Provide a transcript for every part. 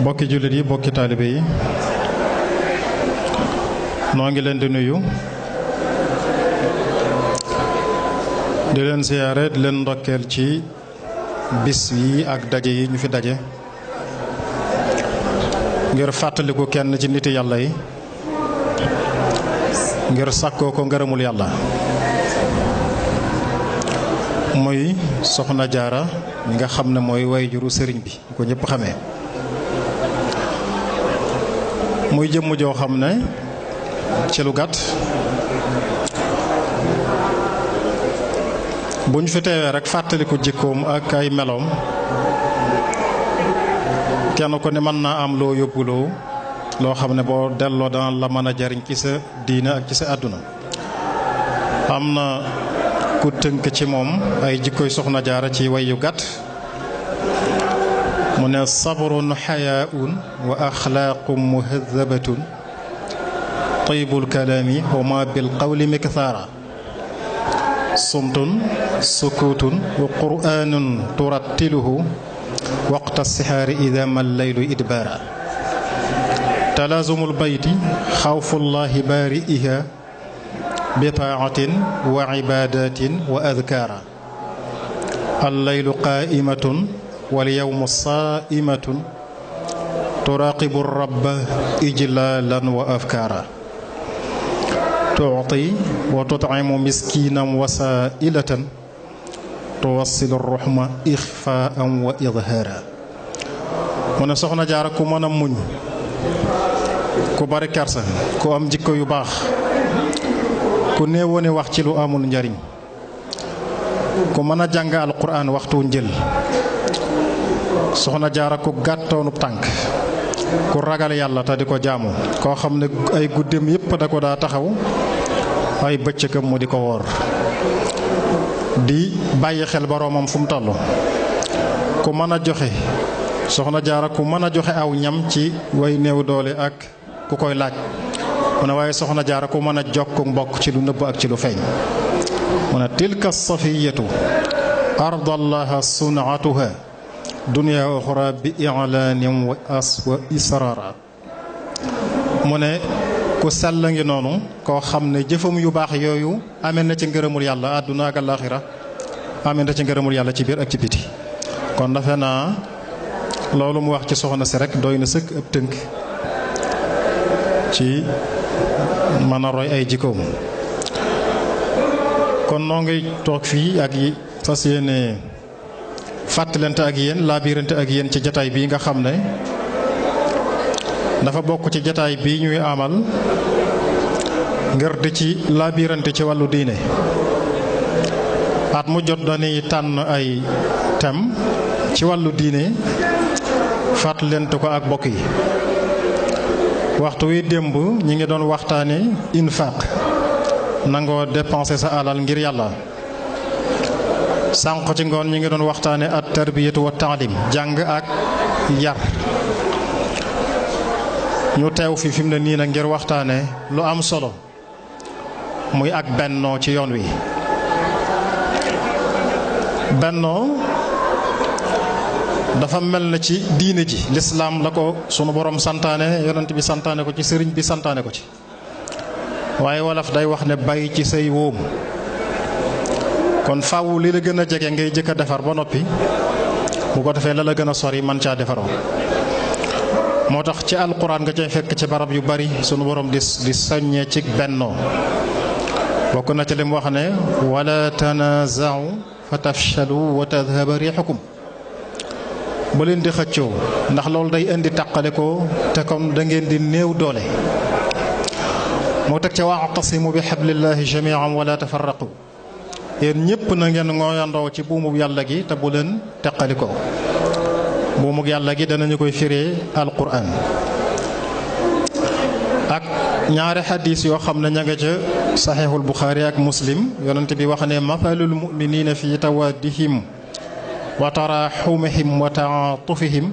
bokki jullit yi bokki taalibe yi noo ngi leen di nuyu di leen siyaare di leen ndokkeel ci bis yi ak daje yi ñu fi daje ngir fàttaliku kenn ci niti yàlla yi ngir sàkkoo ko ngërëmul yàlla muy soxna jaara mi nga xam ne mooy wayjuru sëriñ bi ko ñëpp xamee muy jëmm joo xam ne ci lu gàtt buñ fi teewee rek fàttaliku jikkoom ak ay meloom kenn ko ne mën naa am loo yóbbuloo loo xam ne boo delloo dana la mën a jariñ ci sa diine ak ci sa àdduna am na ku tënk ci moom ay jikkoy soxna jaara ci way yu gàtt mu ne sabrun xayaaun wa axlaaqum muhadabatun taybul kalaami wa ma bil qawli miktaara sumtun sukutun wa qur'anun turattiluhu waqta sixaari ida ma laylu idbaara talaazumul bayti xawfullahi baari'iha bi taacatin wa cibaadatin wa adkaara allaylu qaa'imatun wal yawmu saa'imatun turaaqibu rabba ijlaalan wa afkaara tuuti wa tutcimu miskiinan wa saa'ilatan tuwassilu ruxma ixfaa'an wa idhaara mu ne soxna jaara ku mën a muñ ku bari kersa ku am jikko yu baax ku néewoone wax ci lu amul njariñ ku mën a jàng alquran waxtu njël soxna jaara ku gàttoonub tànk ku ragal yàlla te di ko jaamu koo xam ne ay guddeem yépp da ko daa taxaw ay bëccëgam mu di ko woor di bàyyi xel boroomam fu mu toll ku mën a joxe soxna jaara ku mën a joxe aw ñam ci way néew doole ak ku koy laaj mu ne waaye soxna jaara ku mën a jokk mbokk ci lu nëbb ak ci lu feeñ mu ne tilka safiyatu ardallaha sunatuha dunya uxra bi i'laanin wa israara mu ne ku sell ngi noonu koo xam ne jëfam yu baax yooyu amee na ci ngërëmul yàlla àdduna ak àllaaxira amee na ci ngërëmul yàlla ci biir ak ci biti kon defe naa loolu mu wax ci soxna si rek doy na sëkk ab tënk ci mën a roy ay jikkoom kon noo ngi toog fii ak yi fas yéene fàttalante ak yéen laabirante ak yéen ci jataay bii nga xam ne dafa bokk ci jataay bii ñuy amal ngir di ci laabirante ci wàllu diine at mu jot dañuy tànn ay thème ci wàllu diine fàttalante ko ak bokk yi waxtu wi démb ñi ngi doon waxtaane infaq nangoo dépenser sa alal ngir yàlla sànq ci ngoon ñi ngi doon waxtaane at tarbiyatu wa taalim jàng ak yar ñu teew fi mu ne nii nag ngir waxtaane lu am solo muy ak bennoo ci yoon wi bennoo dafa mel na ci diine ji lislaam la ko sunu borom santaane yonent bi santaane ko ci sëriñ bi santaane ko ci waaye wolof day wax ne bàyyi ci say wóom kon faaw li la gën a jege ngay jëkk a defar ba noppi bu ko defee la la gën a sori man caa defaroo moo tax ci alquran nga cay fekk ci barab yu bari sunu borom di soññee ci bennoo bokk na ci lim wax ne wala tanaaza'u fa tafshalu wa tadhhaba riihukum bu leen di xëccoo ndax loolu day indi tàqale ko te comme da ngeen di néew doole moo teg ca wa'tasimu bi hablillahi jami'an wala tafarraqu yéen ñëpp na ngeen ngooyandoo ci buumug yàlla gi te bu leen teqali ko buumug yàlla gi danañu koy firee alquran ak ñaari xadis yoo xam ne ña nga ca saxiixul buxaari ak muslim yonent bi wax ne mathalul muminina fi tawaddihim wa taraxumihim wa taatufihim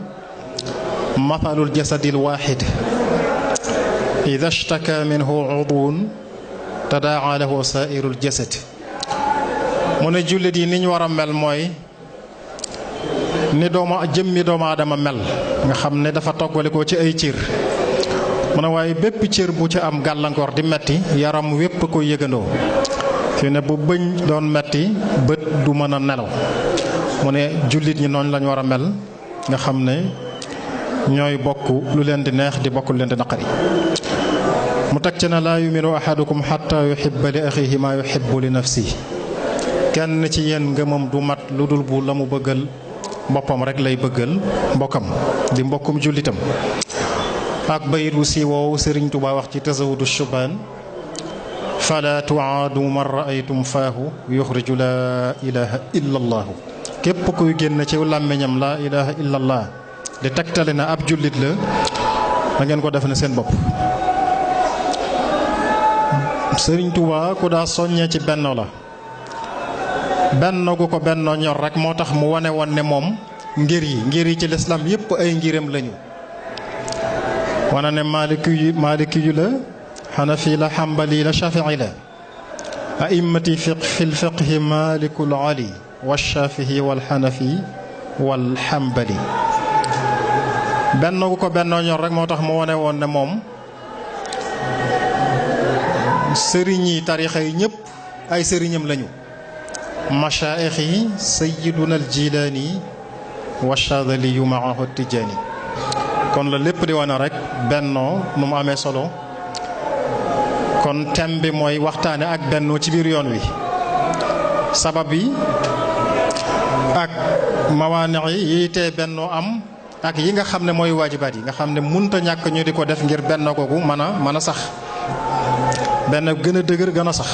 mathalul jasadil waxid ida shtaka minhu udwun tadaa lahu sairul jasad mu ne jullit yi ni ñu war a mel mooy ni jëmmi doomu aadama mel nga xam ne dafa toggalikoo ci ay cër mu ne waaye bépp cër bu ci am gàllankoor di metti yaram wépp ko yëgandoo fi ne bu bëñ doon metti bët du mën a nelaw mu ne jullit ñi noonu lañ war a mel nga xam ne ñooy bokk lu leen di neex di bokk lu leen di naqari mu teg ci ne laa yuminu ahadukum xatta yuhibba li axihi ma yuhibbu li nafsi kenn ci yéen ngëmam du mat lu dul bu la mu bëggal boppam rek lay bëggal mbokkam di mbokkum jullitam ak bayit wu si woowu Sëriñ Tuubaa wax ci tasawudu shubaan fala tuaadu man raaytum faahu yuxriju laa ilaha illa allaahu képp kuy génn ci làmmiñam laa ilaha illa allah di tegtale na ab jullit la da ngeen ko def ne seen bopp. Sëriñ Tuubaa ku daa soññee ci benno la benno gu ko benno ñor rek moo tax mu wane woon ne moom ngir yi ci lislaam yépp ay ngiram lañu wana ne maaliki yu la xanafi la xambali la shafii la a'immati fil fiqhi maalikul ali wa shafii wal xanafi wal xambali benn gu ko bennoo ñor rek moo tax mu wane woon ne moom sëriñ yi tarixa yi ñëpp ay sëriñam lañu mashaayix yi sayyiduna al jilaani wa shadali yu maahu tijaani kon la lépp di wane rek bennoo nu mu amee solo kon thème bi mooy waxtaane ak bennoo ci biir yoon wi sabab yi ak mawaani yi tee bennoo am ak yi nga xam ne mooy waajibaat yi nga xam ne munta ñàkk ñu di ko def ngir bennoo googu mën a sax benn gën a dëgër gën a sax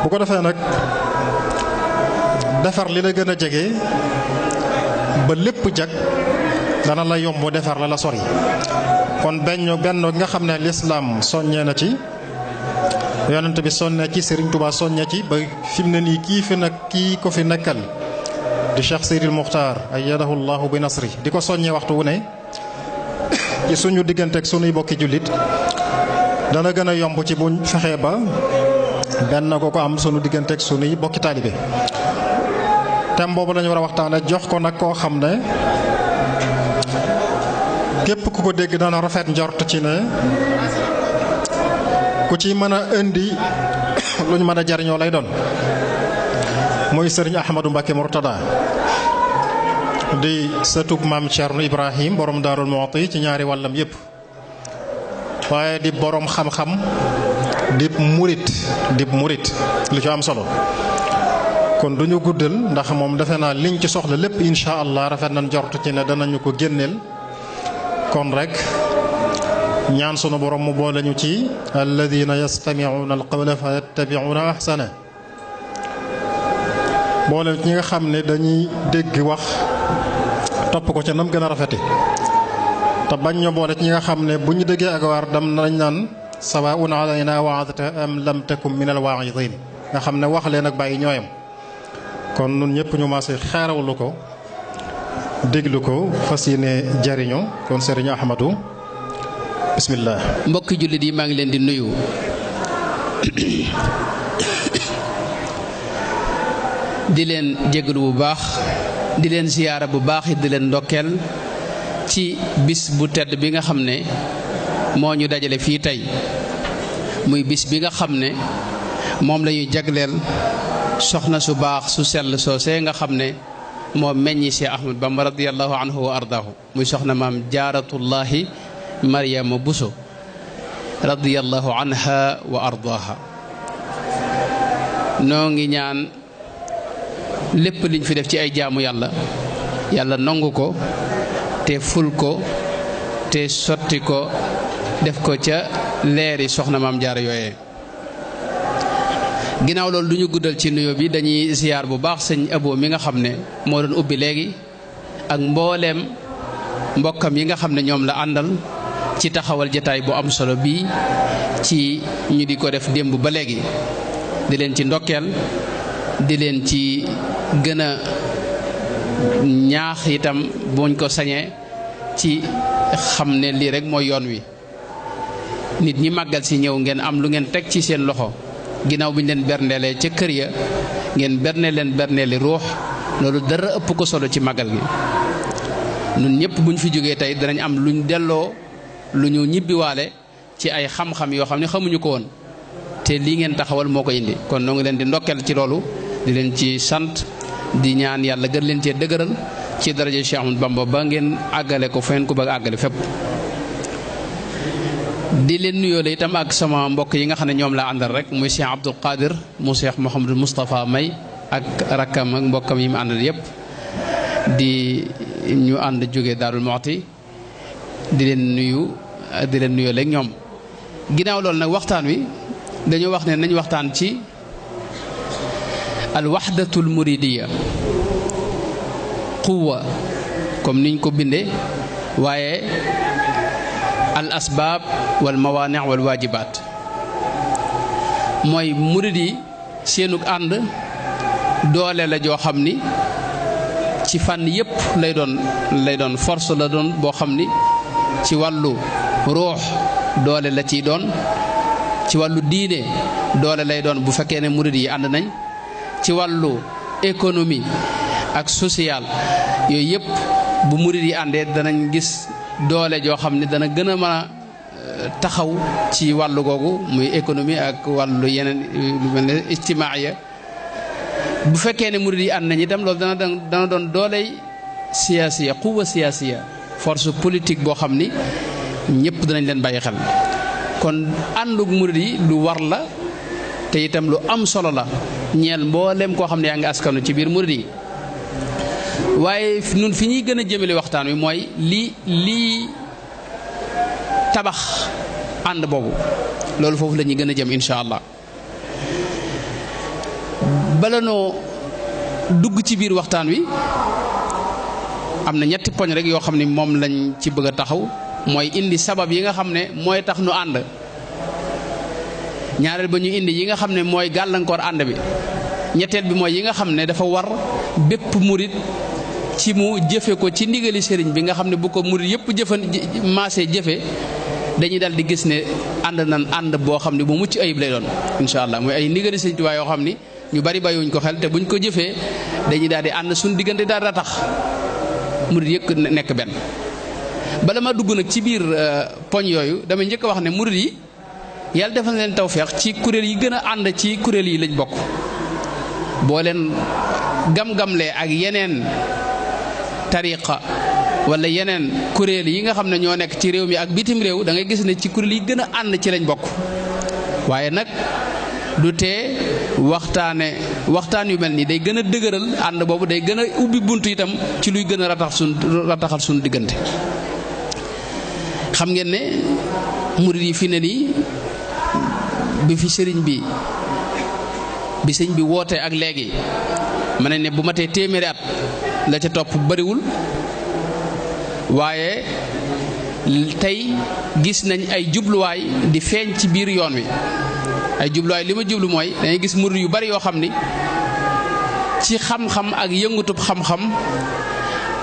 bu ko defee nag defar li la gën a jege ba lépp jag dana la yomb defar la sori kon bennoo nga xam ne lislaam soññee na ci yonent bi soññee ci Sëriñ Tuubaa soññee ci ba fi mu ne nii kii ko fi nekkal di Cheikh Seydil Muxtaar ayyadahu llahu bi nasri di ko soññee waxtu wu ne ci suñu diggante ak suñuy bokki jullit dana gën a yomb ci buñ fexee ba benn ko am suñu diggante ak suñuy bokki taalibe thème boobu lañu war a waxtaane jox ko nag koo xam ne képp ku ko dégg dana rafet njort ci ne ku ci mën a indi luñ mën a jariñoo lay doon mooy sëriñ Ahmadou Mbacké Murtada di sëtub maam Thierno Ibrahim borom Daarul Muxti ci ñaari wàllam yépp waaye di borom xam-xam di murit lu ci am solo kon duñu guddal ndax moom defe naa liñ ci soxla lépp insha allah rafet nañ njort ci ne danañu ko génneel kon rek ñaan sunu borom mu boole ñu ci alladina yastami'una alqawla fa yattabi'una ahsana boole ñi nga xam ne dañuy dégg wax topp ko ca nam gën a rafete te bañ ñoo boole ci ñi nga xam ne bu ñu déggee ak waar dam nañ naan sawaa'un alayna wa'adta am lam takum min al-waa'idin nga xam ne wax leen ak bàyyi ñooyam kon nun ñëpp ñu maase xaarawlu ko déglu ko fas yéene jariñu kon Serigne Ahmadou bismillah. mbokki jullit yi maa ngi leen di nuyu di leen jégalu bu baax di leen ziyaara bu baax it di leen ndokkeel ci bis bu tedd bi nga xam ne moo ñu dajale fii tey muy bis bi nga xam ne moom la ñuy jagleel soxna su baax su sell soosee nga xam ne moo meññi Cheikh Ahmad Bamba radiyallahu anhu wa ardaahu muy soxna maam jaaratullahi Mariama Buso radiyallahu anha wa ardaaha noo ngi ñaan lépp liñ fi def ci ay jaamu yàlla nangu ko te ful ko te sotti ko def ko ca leeri soxna maam jaara yooyee ginnaaw loolu du ñu guddal ci nuyoo bi dañuy ziyaar bu baax sëñ Abo mi nga xam ne moo doon ubbi léegi ak mbooleem mbokkam yi nga xam ne ñoom la àndal ci taxawal jataay bu am solo bii ci ñu di ko def démb ba léegi di leen ci ndokkeel di leen ci gën a ñaax itam buñ ko sañee ci xam ne lii rek mooy yoon wi nit ñi màggal si ñëw ngeen am lu ngeen teg ci seen loxo ginnaaw bi ñu leen berndeelee ca kër ya ngeen berne leen berneeli ruux loolu dara ëpp ko solo ci màggal gi. ñun ñëpp buñ fi jógee tey danañ am luñ delloo lu ñu ñibbiwaale ci ay xam-xam yoo xam ne xamuñu ko woon te lii ngeen taxawal moo ko indi kon noo ngi leen di ndokkeel ci loolu di leen ci sant di ñaan yàlla gën leen cee dëgëral ci daraja Cheikh Ahmadou Bamba ba ngeen àggale ko fa ngeen ko bëgg àggale fépp. di leen nuyoo la itam ak sama mbokk yi nga xam ne ñoom laa àndal rek muy Cheikh Abdoul Qadir mu Cheikh Mouhamadou Moustapha May ak rakkam ak mbokkam yi mu àndal yépp di ñu ànd jóge Daarul Muxti di leen nuyoo léegi ñoom. ginnaaw loolu nag waxtaan wi dañoo wax ne nañ waxtaan ci al waxdatul muridiya quwa comme niñ ko bindee waaye al asbaab wal mawaani wal waajibaat mooy murid yi seenug ànd doole la joo xam ni ci fànn yépp lay doon force la doon boo xam ni ci wàllu ruux doole la ciy doon ci wàllu diine doole lay doon bu fekkee ne murid yi ànd nañ ci wàllu économie ak social yooyu yépp bu murid yi àndee danañ gis doole joo xam ne dana gën a mën a taxaw ci wàllu googu muy économie ak wàllu yeneen lu mel ne ijtimaaya bu fekkee ne murid yi ànd nañ itam loolu dana doon dooley siyaasiya quwa siyaasiya force politique boo xam ni ñëpp danañ leen bàyyi xel kon àndug murid yi lu war la te itam lu am solo la ñeel mboolem koo xam ne yaa ngi askanu ci biir murid yi waaye nun fi ñuy gën a jëmale waxtaan wi mooy lii tabax ànd boobu loolu foofu la ñuy gën a jëm incha allah bala noo dugg ci biir waxtaan wi am na ñetti poñ rek yoo xam ne moom lañ ci bëgg a taxaw mooy indi sabab yi nga xam ne mooy tax nu ànd ñaareel ba ñu indi yi nga xam ne mooy gàllankoor ànd bi ñetteel bi mooy yi nga xam ne dafa war bépp murit ci mu jëfe ko ci ndigali sëriñ bi nga xam ne bu ko murit yëpp maasee jëfe dañuy dal di gis ne ànd nan ànd boo xam ne bu mucc ayib lay doon incha allah mooy ay ndigali sëriñ Tuubaa yoo xam ni ñu bari bàyyiwuñ ko xel te buñ ko jëfee dañuy daal di ànd suñ diggante daal da tax murit yëpp nekk benn. bala ma dugg nag ci biir poñ yooyu damay njëkk a wax ne murid yi yàlla defal leen tawfeex ci kuréel yi gën a ànd ci kuréel yi lañ bokk boo leen gam-gamlee ak yeneen tariqa wala yeneen kuréel yi nga xam ne ñoo nekk ci réew mi ak bitim réew da ngay gis ne ci kuréel yi gën a ànd ci lañ bokk waaye nag du tee waxtaan yu mel nii day gën a dëgëral ànd boobu day gën a ubbi bunt itam ci luy gën a rataxal suñu diggante. xam ngeen ne murid yi fi ne nii bi fi sëriñ bi wootee ak léegi ma ne bu matee téeméeri at la ca topp bariwul waaye tey gis nañ ay jubluwaay di feeñ ci biir yoon wi ay jubluwaay li ma jublu mooy dangay gis murid yu bari yoo xam ni ci xam-xam ak yëngutub xam-xam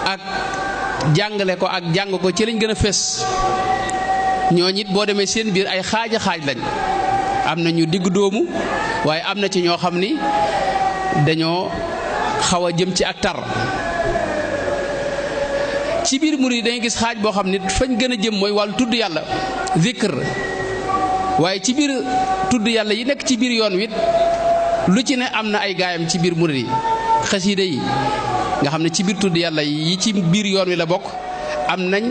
ak jàngale ko ak jàng ko ci lañ gën a fés ñooñu it boo demee seen biir ay xaaja xaaj lañ am na ñu digg doomu waaye am na ci ñoo xam ni dañoo xaw a jëm ci ak tar ci biir murid yi dañuy gis xaaj boo xam ni fañ gën a jëm mooy wàllu tudd yàlla zikr waaye ci biir tudd yàlla yi nekk ci biir yoon wi lu ci ne am na ay gaayam ci biir murid yi xasiida yi nga xam ne ci biir tudd yàlla yi ci biir yoon wi la bokk am nañ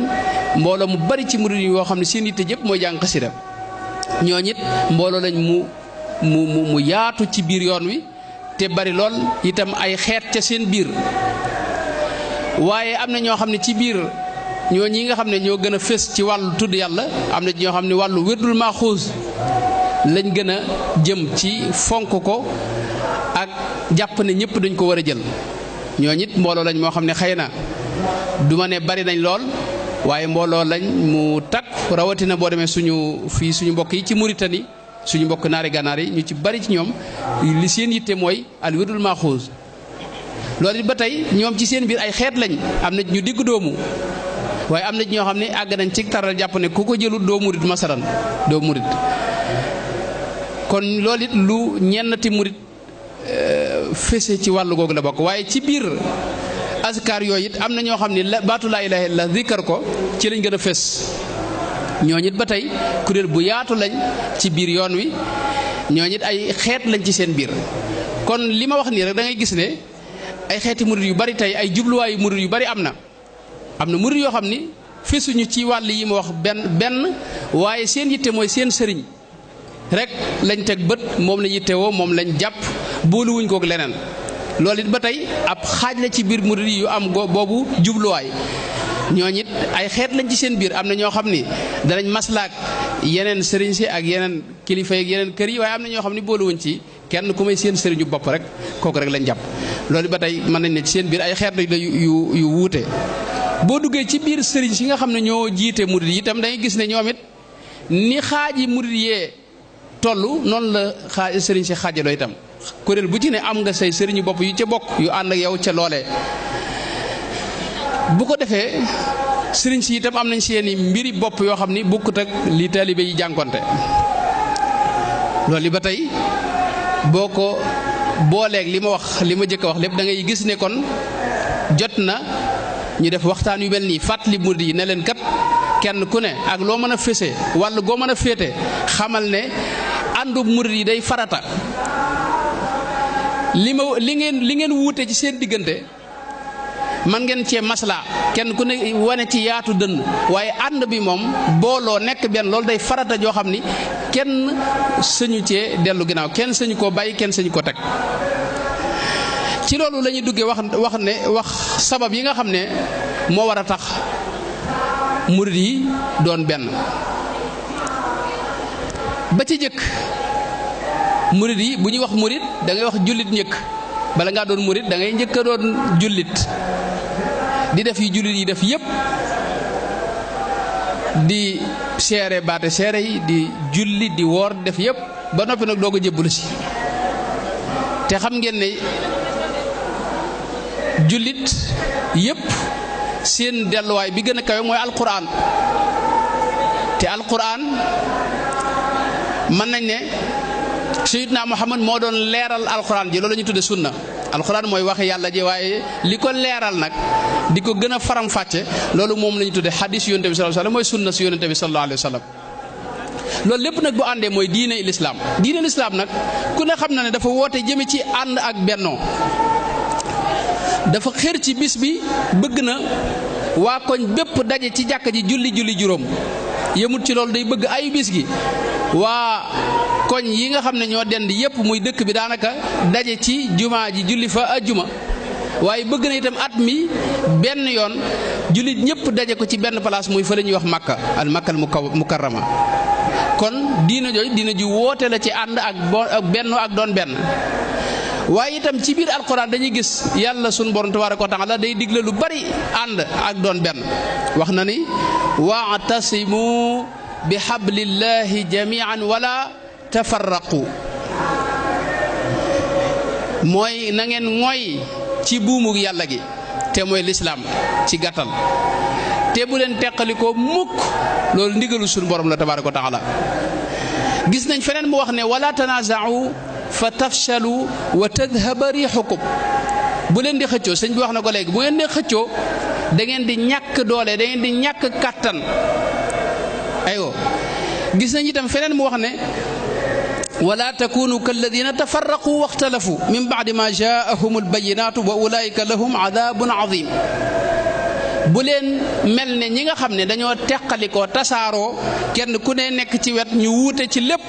mbooloo mu bari ci murid yi yoo xam ne seen yitte yëpp mooy jàng xasida ñooñu it mbooloo lañ mu yaatu ci biir yoon wi te bari lool itam ay xeet ca seen biir waaye am na ñoo xam ne ci biir ñoo ñi nga xam ne ñoo gën a fés ci wàllu tudd yàlla am na ci ñoo xam ne wàllu wérdul maaxuus lañ gën a jëm ci fonk ko ak jàpp ne ñëpp dañ ko war a jël ñooñu it mbooloo lañ moo xam ne xëy na du ma ne bari nañ lool waaye mbooloo lañ mu takk rawatina boo demee suñu mbokk yi ci Mauritanie suñu mbokk naari gànnaar yi ñu ci bari ci ñoom li seen yitte mooy al wérdul maaxuus loolu it ba tey ñoom ci seen biir ay xeet lañ am na ñu digg doomu waaye am na ñoo xam ne àgg nañ ci taral jàpp ne ku ko jëlul doo murit masalan doo murit kon loolu it lu ñennati murit fese ci wàllu googu la bokk. waaye ci biir askar yooyu it am na ñoo xam ne baatu laa ilaaha illa zikkar ko ci lañ gën a fes ñooñu it ba tey kuréel bu yaatu lañ ci biir yoon wi ñooñu it ay xeet lañ ci seen biir. kon li ma wax nii rek da ngay gis ne ay xeeti murid yu bari tey ay jubluwaayu murid yu bari am na murid yoo xam ni fesuñu ci wàll yi ma wax benn waaye seen yitte mooy seen sëriñ rek lañ teg bët, moom lañ yittewoo, moom lañ jàpp, booluwuñ kook leneen. loolu it ba tey ab xaaj la ci biir murid yu am boobu jubluwaay. ñooñu it ay xeet lañ ci seen biir, am na ñoo xam ni danañ maslaak yeneen sëriñ si ak yeneen kilifa yi ak yeneen kër yi, waaye am na ñoo xam ni booluwuñ ci kenn ku may seen sëriñu bopp rek kooku rek lañ jàpp. loolu ba tey mën nañ ne ci seen biir ay xeet la yu wuute. boo duggee ci biir sëriñ si nga xam ne ñoo jiite murid yi itam dangay gis ne ñoom it ni xaaji murid yee toll noonu la sëriñ si xaajaloo itam. kuréel bu ci ne am nga say sëriñu bopp yu ca bokk yu ànd ak yow ca loolee. bu ko defee sëriñ si itam am nañ seeni mbiri bopp yoo xam ni bokkut ak li taalibe yi jànkonte. loolu ba tey boo ko booleeg li ma wax li ma jëkk a wax lépp da ngay gis ne kon jot na ñu def waxtaan yu mel nii fàttali murid yi ne leen kat kenn ku ne ak loo mën a fese walla goo mën a féete xamal ne àndu murid yi day farata. li ngeen wuute ci seen diggante man ngeen cee maslaa kenn ku ne wane ci yaatu dënn, waaye ànd bi moom booloo nekk benn loolu day farata joo xam ni kenn sañu cee dellu ginnaaw, kenn sañu koo bàyyi, kenn sañu ko teg. ci loolu la ñuy duggee wax sabab yi nga xam ne moo war a tax murid yi doon benn. ba ci jëkk murid yi bu ñuy wax murid da ngay wax jullit njëkk, bala ngaa doon murid da ngay njëkk a doon jullit di def yi jullit yi def yépp, di seere baate seere yi, di julli di woor def yépp ba noppi nag doog a jébbalu si. te xam ngeen ne jullit yépp seen delluwaay bi gën a kawe mooy alquran. te alquran mën nañ ne Sayyidna Muhammad moo doon leeral alquran ji, loolu la ñu tudde sunna. alquran mooy waxe yàlla ji, waaye li ko leeral nag di ko gën a faram-fàcce loolu moom la ñu tudde xadiis yonent bi sallallahu alayhi wasallam mooy sunna si yonent bi sallallahu alayhi wasallam. loolu lépp nag bu àndee mooy diine lislaam. diine lislaam nag ku ne xam na ne dafa woote jëme ci ànd ak bennoo. dafa xër ci bis bi, bëgg na waa koñ bépp daje ci jàkka ji julli juróom. yemut ci loolu day bëgg ay bis gi waa koñ yi nga xam ne ñoo dend yépp muy dëkk bi daanaka daje ci jumaa ji julli fa ajjuma. waaye bëgg na itam at mi benn yoon jullit ñëpp daje ko ci benn place muy fa la ñuy wax Makka al Makkal Mukarrama. kon diina jooju diina ji woote la ci ànd ak bennoo ak doon benn. waaye itam ci biir alquran dañuy gis yàlla sunu borom tabaaraka wa taala day digle lu bari ànd ak doon benn. wax na ni wa'tasimu bi hablillahi jami'an wala tafarraqu, mooy na ngeen ngoy ci buumug yàlla gi te mooy lislaam ci gàttal, te bu leen teqalikoo mukk. loolu ndigalu sunu borom la tabaaraka wa taala. gis nañ feneen mu wax ne wala tanaza'u fa tafshalu wa tadhhaba rihukum. bu leen di xëccoo, sëñ bi wax na ko léegi, bu ngeen di xëccoo da ngeen di ñàkk doole, da ngeen di ñàkk kàttan. aywa gis nañ itam feneen mu wax ne wala takunu kalladina tafarraqu waxtalafu min ba'di ma jaa'ahum albayinatu wa ulaika lahum adabun azim. bu leen mel ne ñi nga xam ne dañoo teqalikoo tasaaroo kenn ku ne nekk ci wet ñu wuute ci lépp,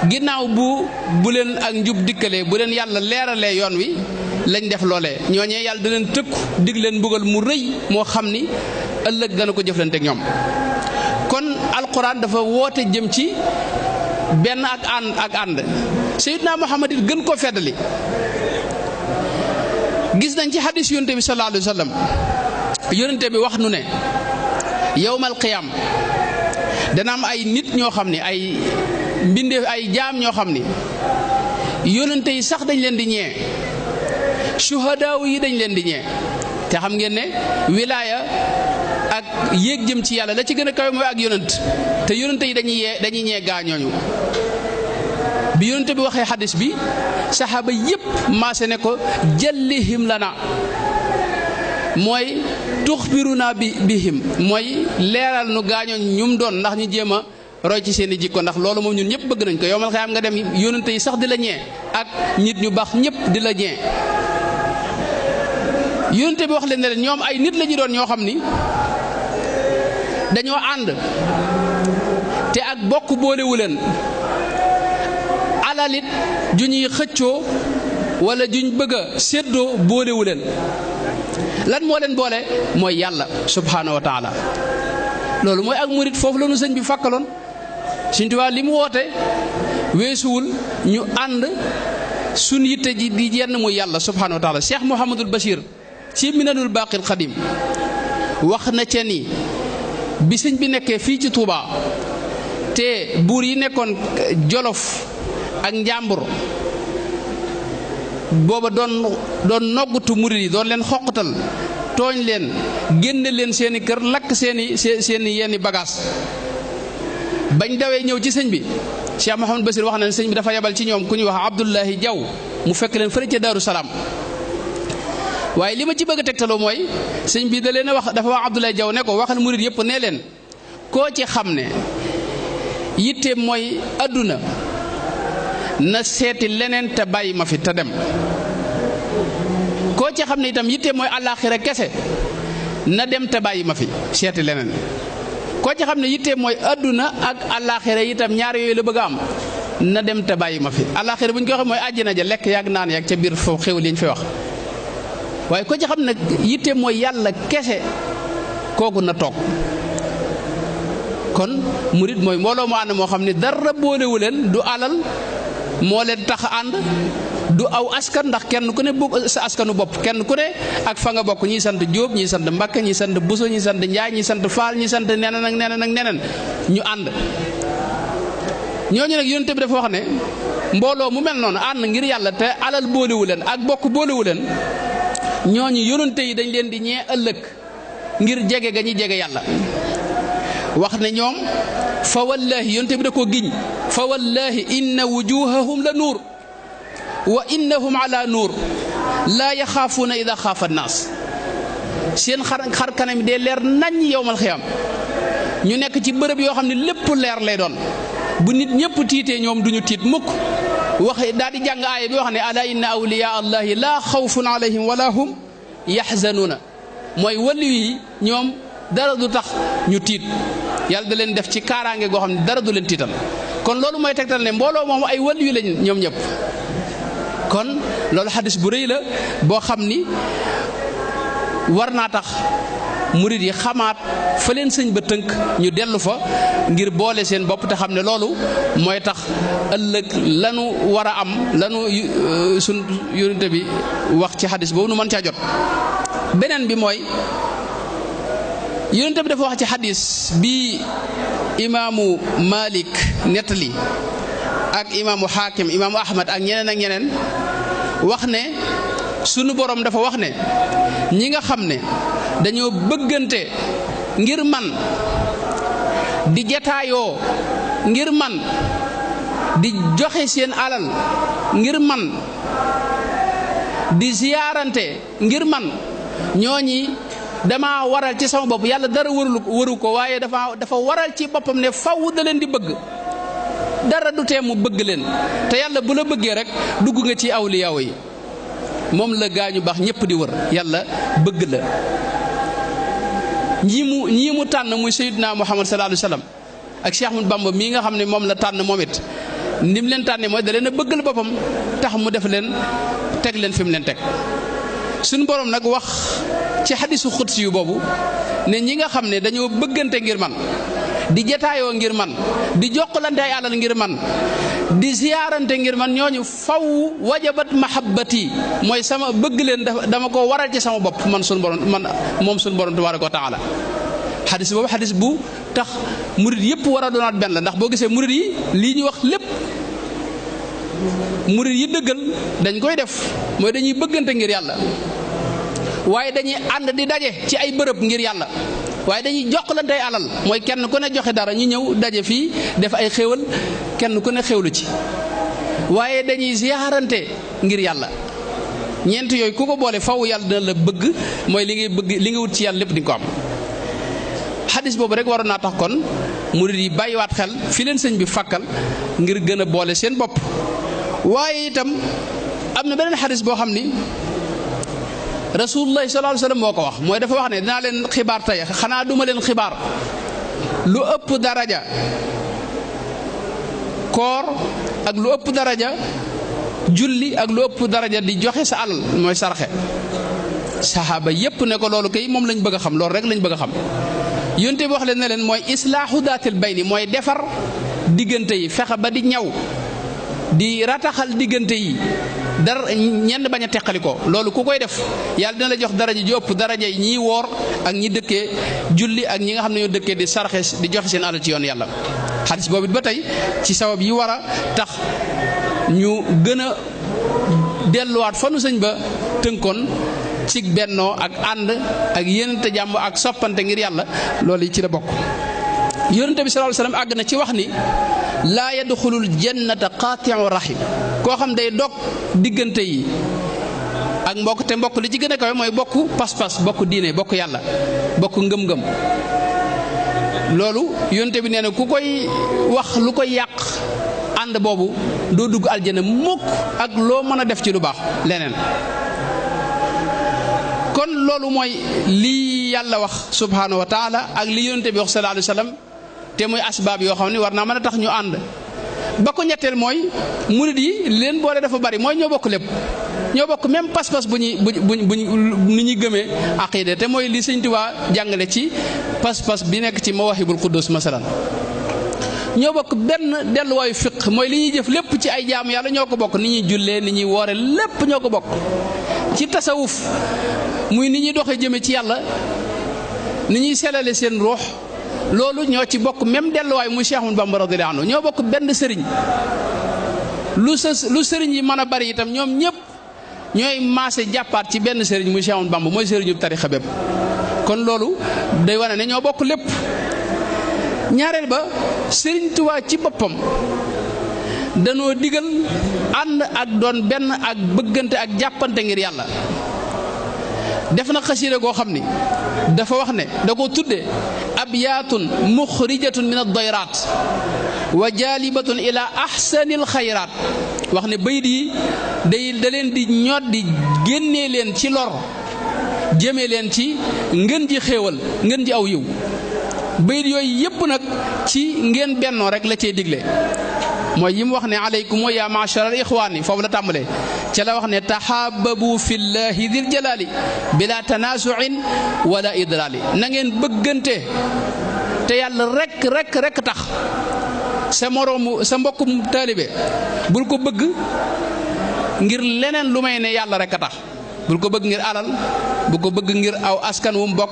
ginnaaw bu leen ak njub dikkalee, bu leen yàlla leeralee yoon wi lañ def loolee. ñooñee yàlla da leen tëkku dig leen mbugal mu rëy moo xam ni ëllëg dana ko jëflante ak ñoom. kon alquran dafa woote jëm ci benn ak ànd. Sayyidna Muhammad it gën koo feddali. gis nañ ci xadis yonente bi sallallahu alayhi wa sallam, yonente bi wax nu ne yawmal qiyaam dana am ay nit ñoo xam ne ay mbindeef ay jaam ñoo xam ni yonente yi sax dañ leen di ñee, shuhadaaw yi dañ leen di ñee. te xam ngeen ne wilaaya ak yéeg jëm ci yàlla la ci gën a kawe mooy ak yonent, te yonente yi dañuy ñee gaañooñu. bi yonente bi waxee xadis bi saxaaba yépp maase ne ko jallihim lana mooy tuxbiruna bihim mooy leeral nu gaañooñ ñum doon ndax ñu jéem a roy ci seen i jikko ndax loolu moom ñun ñëpp bëgg nañ ko yowmal xiyaam nga dem yónnante yi sax di la ñee ak nit ñu baax ñëpp di la ñee yónnante bi wax leen ne leen ñoom ay nit la ñu doon ñoo xam ni dañoo ànd te ak bokk boolewu leen alalit ju ñuy xëccoo wala juñ bëgg a séddoo boolewu leen lan moo leen boole mooy yàlla subhaanahu wa taala loolu mooy ak murit foofu la nu sëñ bi fàkkaloon Sëñ Tuubaa li mu woote weesuwul ñu ànd sun yitte ji di jenn muy yàlla subhaanahu wa taala Cheikh Mouhamadul Bachir ci Minanul Baaqil Xadim wax na ca ni bi sëñ bi nekkee fii ci Touba te buur yi nekkoon Jolof ak Njàmbur booba doon noggutu murit yi doon leen xoqatal tooñ leen génne leen seeni kër lakk seeni yenni bagage bañ dawee ñëw ci sëñ bi Cheikh Mouhamadou Bassir wax na ne sëñ bi dafa yebal ci ñoom ku ñuy wax Abdullahi Jaw mu fekk leen fële ca Daaru Salaam waaye li ma ci bëgg a tegtaloo mooy sëñ bi da leen a wax dafa wax Abdoulaye Diaw ne ko waxal murid yëpp nee leen koo ci xam ne yitteem mooy adduna na seeti leneen te bàyyi ma fi te dem koo ci xam ne itam yitteem mooy àllaaxira kese na dem te bàyyi ma fi seeti leneen koo ci xam ne yitteem mooy adduna ak àllaaxira itam ñaar yooyu la bëgg a am na dem te bàyyi ma fi àllaaxira bu ñu ko waxee mooy àjjana ja lekk yaag naan yaag ca biir foofu xew li ñu fi wax. waaye ko ci xam ne yitte mooy yàlla kese kooku na toog kon murit mooy mbooloo mu ànd moo xam ne dara boolewu leen du alal moo leen tax ànd du aw askan ndax kenn ku ne bokk sa askanu bopp kenn ku ne ak fa nga bokk ñii sant Jóob ñii sant Mbakke ñii sant Buso ñii sant Njaay ñii sant Faal ñii sant neneen ak neneen ak neneen ñu ànd ñooñu nag yonent bi dafa wax ne mbooloo mu mel noonu ànd ngir yàlla te alal boolewu leen ak bokk boolewu leen ñooñu yonente yi dañ leen di ñee ëllëg ngir jege ga ñuy jege yàlla wax ne ñoom fa wallahi yonente bi da koo giñ fa wallahi inna wujuhahum la nuur wa innahum ala nuur laa yaxaafuuna ida xaafa annaas seen xar kanam dee leer nañ yowmal xiyaam ñu nekk ci bërëb yoo xam ne lépp leer lay doon bu nit ñëpp tiitee ñoom duñu tiit mukk wax daal di jàng aaya bi wax ne ala inna awliya allahi laa xawfun alayhim wala hum yaxzanuuna mooy wali yi ñoom dara du tax ñu tiit yàlla da leen def ci kaaraange goo xam ne dara du leen tiital kon loolu mooy tegtal ne mbooloo moom ay wali yu lañ ñoom ñëpp kon loolu xadis bu rëy la boo xam ni war naa tax murid yi xamaat fa leen sëñ ba tënk ñu dellu fa ngir boole seen bopp te xam ne loolu mooy tax ëllëg lanu war a am lanu sun yonente bi wax ci xadis boobu nu mën caa jot beneen bi mooy yonente bi dafa wax ci xadis bi imaamu Malik nettali ak imaamu Xaakim imaamu Ahmad ak ñeneen ak ñeneen wax ne sunu borom dafa wax ne ñi nga xam ne dañoo bëggante ngir man di jataayoo ngir man di joxe seen alal ngir man di ziyaarante ngir man ñooñi dama waral ci sama bopp yàlla dara waru ko waaye dafa waral ci boppam ne faw da leen di bëgg dara du tee mu bëgg leen te yàlla bu la bëggee rek dugg nga ci awliyaaw yi moom la gaañu baax ñëpp di wër yàlla bëgg la ñii mu tànn muy Sayyidina Muhammad sallallahu alayhi wa sallam ak Cheikh Ahmadou Bamba mii nga xam ne moom la tànn moom it ni mu leen tànnee mooy da leen a bëggal boppam tax mu def leen teg leen fi mu leen teg suñu borom nag wax ci xadisu xudsi yu boobu ne ñi nga xam ne dañoo bëggante ngir man di jataayoo ngir man di jokkalante ay alal ngir man di ziyaarante ngir man ñooñu faw wajabat mahabbati mooy sama bëgg leen dama ko waral ci sama bopp man suñu borom man moom suñu borom tabaaraka wa taala xadis boobu xadis bu tax murid yëpp war a doonaat benn la ndax boo gisee murid yi lii ñu wax lépp murid yi dëggal dañ koy def mooy dañuy bëggante ngir yàlla waaye dañuy ànd di daje ci ay bërëb ngir yàlla waaye dañuy jokkalante ay alal mooy kenn ku ne joxe dara ñu ñëw daje fii def ay xéewal kenn ku ne xéewlu ci waaye dañuy ziyaarante ngir yàlla. ñeent yooyu ku ko boole faw yàlla dina la bëgg, mooy li ngay bëgg li nga wut ci yàlla lépp di nga ko am. xadis boobu rek waroon naa tax kon murid yi bàyyiwaat xel fi leen sëñ bi fàkkal ngir gën a boole seen bopp. waaye itam am na beneen xadis boo xam ni rasulullah sallallahu alayhi wasallam moo ko wax, mooy dafa wax ne dinaa leen xibaar tey, xanaa duma leen xibaar lu ëpp daraja koor ak lu ëpp daraja julli ak lu ëpp daraja di joxe sa alal, mooy sarxe. saxaaba yépp ne ko loolu kay moom lañ bëgg a xam, loolu rek lañ bëgg a xam. yonte bi wax leen ne leen mooy islaahu daatil bayni, mooy defar diggante yi, fexe ba di ñaw di rataxal diggante yi, dara ñenn bañ a teqalikoo. loolu ku koy def yàlla dina la jox daraja ju ëpp daraja yi ñiy woor ak ñi dëkkee julli ak ñi nga xam ne ñoo dëkkee di sarxe di joxe seen alal ci yoon yàlla. xadis boobu it ba tey ci sabab yi war a tax ñu gën a delluwaat fanu sëñ ba tënkoon ci bennoo ak ànd ak yéenante jàmm ak soppante ngir yàlla, loolu yi ci la bokk. yonente bi sallallahu alayhi wasallam àgg na ci wax ni laa yadxulul jannata qaati'u rahim, koo xam day dog diggante yi ak mbokk, te mbokk li ci gën a kawe mooy bokk pas-pas, bokk diine, bokk yàlla, bokk ngëm-ngëm. loolu yonente bi nee na ku koy wax lu koy yàq ànd boobu doo dugg aljana mukk ak loo mën a def ci lu baax leneen. kon loolu mooy lii yàlla wax subhaanahu wa taala ak li yonente bi wax sallallahu alayhi wasallam, te muy asbaab yoo xam ne war naa mën a tax ñu ànd. ba ko ñetteel mooy murid yi leen boole dafa bari, mooy ñoo bokk lépp, ñoo bokk même pas-pas bu ni ñuy gëmee aqida, te mooy li Sëñ Tuubaa jàngale ci pas-pas bi nekk ci Mawahibul Quddus masalan. ñoo bokk benn delluwaayu fiq, mooy li ñuy jëf lépp ci ay jaamu yàlla ñoo ko bokk, ni ñuy jullee ni ñuy woore lépp ñoo ko bokk. ci tasawuf muy ni ñuy doxee jëme ci yàlla, ni ñuy selale seen ruux, loolu ñoo ci bokk même delluwaay muy Cheikh Ahmadou Bamba radiyallahu anhu. ñoo bokk benn sëriñ, lu sëriñ yi mën a bari itam ñoom ñëpp ñooy maase jàppaat ci benn sëriñ muy Cheikh Ahmadou Bamba, mooy sëriñu tarixa bépp. kon loolu day wane ne ñoo bokk lépp. ñaareel ba Sëriñ Tuubaa ci boppam danoo digal ànd ak doon benn ak bëggante ak jàppante ngir yàlla. def na xasiida goo xam ni dafa wax ne da ko tudde abyaatun muxrijatun min ad-dayraat wa jaalibatun ila ahsanil xayraat. wax ne bayit yi da leen di ñoot di génnee leen ci lor jëmee leen ci ngën ji xéewal, ngën ji aw yiw. bayit yooyu yépp nag ci ngeen bennoo rek la cee digle, mooy yi mu wax ne aleykum wa yaa ma'shara al-ixwaani, foofu la tàmbalee ca la wax ne taxaababu fillahi dil jalaali bila tanaasuin wala idraali. na ngeen bëggante te yàlla rek tax. sa moroomu sa mbokkum taalibe bul ko bëgg ngir leneen lu may ne yàlla rek a tax. bul ko bëgg ngir alal, bul ko bëgg ngir aw askan wu mu bokk,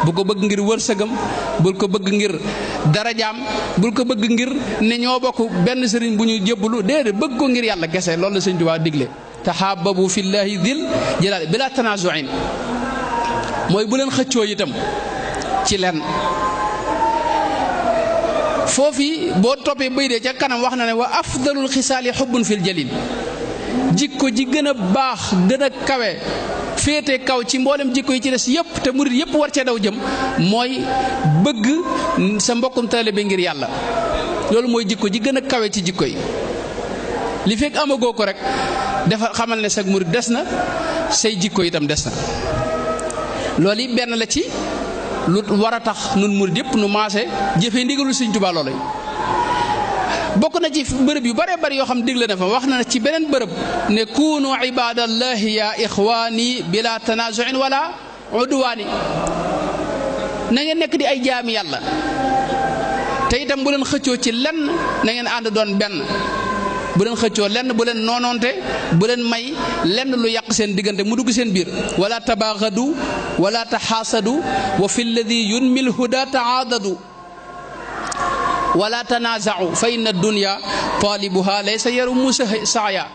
bul ko bëgg ngir wërsëgam, bul ko bëgg ngir darajaam, bul ko bëgg ngir ne ñoo bokk benn sëriñ bu ñu jébbalu. déedéet, bëgg ko ngir yàlla kese. loolu la Sëñ Tuubaa digle. taxaababu fillahi dil jalaali bila tanaasuin, mooy bu leen xëccoo itam ci lenn. foofi boo toppee bay dee ca kanam wax na ne wa afdalul xisaali xubbun fil jalil, jikko ji gën a baax gën a kawe féete kaw ci mboolem jikko yi ci des yëpp te murid yëpp war cee daw jëm, mooy bëgg sa mbokkum taalibe ngir yàlla. loolu mooy jikko ji gën a kawe ci jikko yi. li fekk amagoo ko rek dafa xamal ne sag murid des na, say jikko itam des na. loolu yi benn la ci lu war a tax nun murid yëpp nu maase jëfee ndigalul Sëñ Tuubaa loolu bokk na ci bërëb yu bare bari yoo xam digle na fa. wax na ci beneen bërëb ne kuunu ibadallahi ya ixwaani bila tanazuin wala udwaani, na ngeen nekk di ay jaami yàlla te itam bu leen xëccoo ci lenn, na ngeen ànd doon benn. bu leen xëccoo lenn, bu leen noonoonte, bu leen may lenn lu yàq seen diggante mu dugg seen biir. wala tabaagadu wala taxaasadu wa fi lladi yunmil huda taadadu wala tanaaza'u fa inna dunya taalibuha laysa yarumu saaya.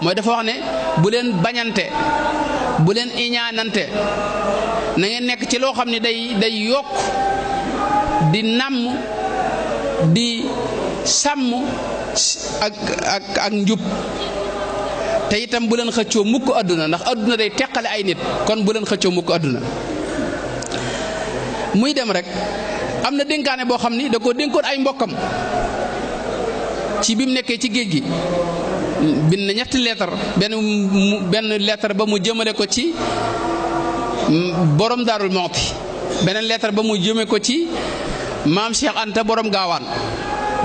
mooy dafa wax ne bu leen bañante, bu leen iñaanante, na ngeen nekk ci loo xam ne day yokk di namm di sàmm ak njub te itam bu leen xëccoo mukk àdduna ndax àdduna day teqale ay nit kon bu leen xëccoo mukk àdduna. muy dem rek am na dénkaane boo xam ni da koo dénkoon ay mbokkam ci bi mu nekkee ci géej gi bind na ñetti leetar benn leetar ba mu jëmale ko ci borom Daarul Muxti beneen leetar ba mu jëme ko ci maam Cheikh Anta borom gaawaan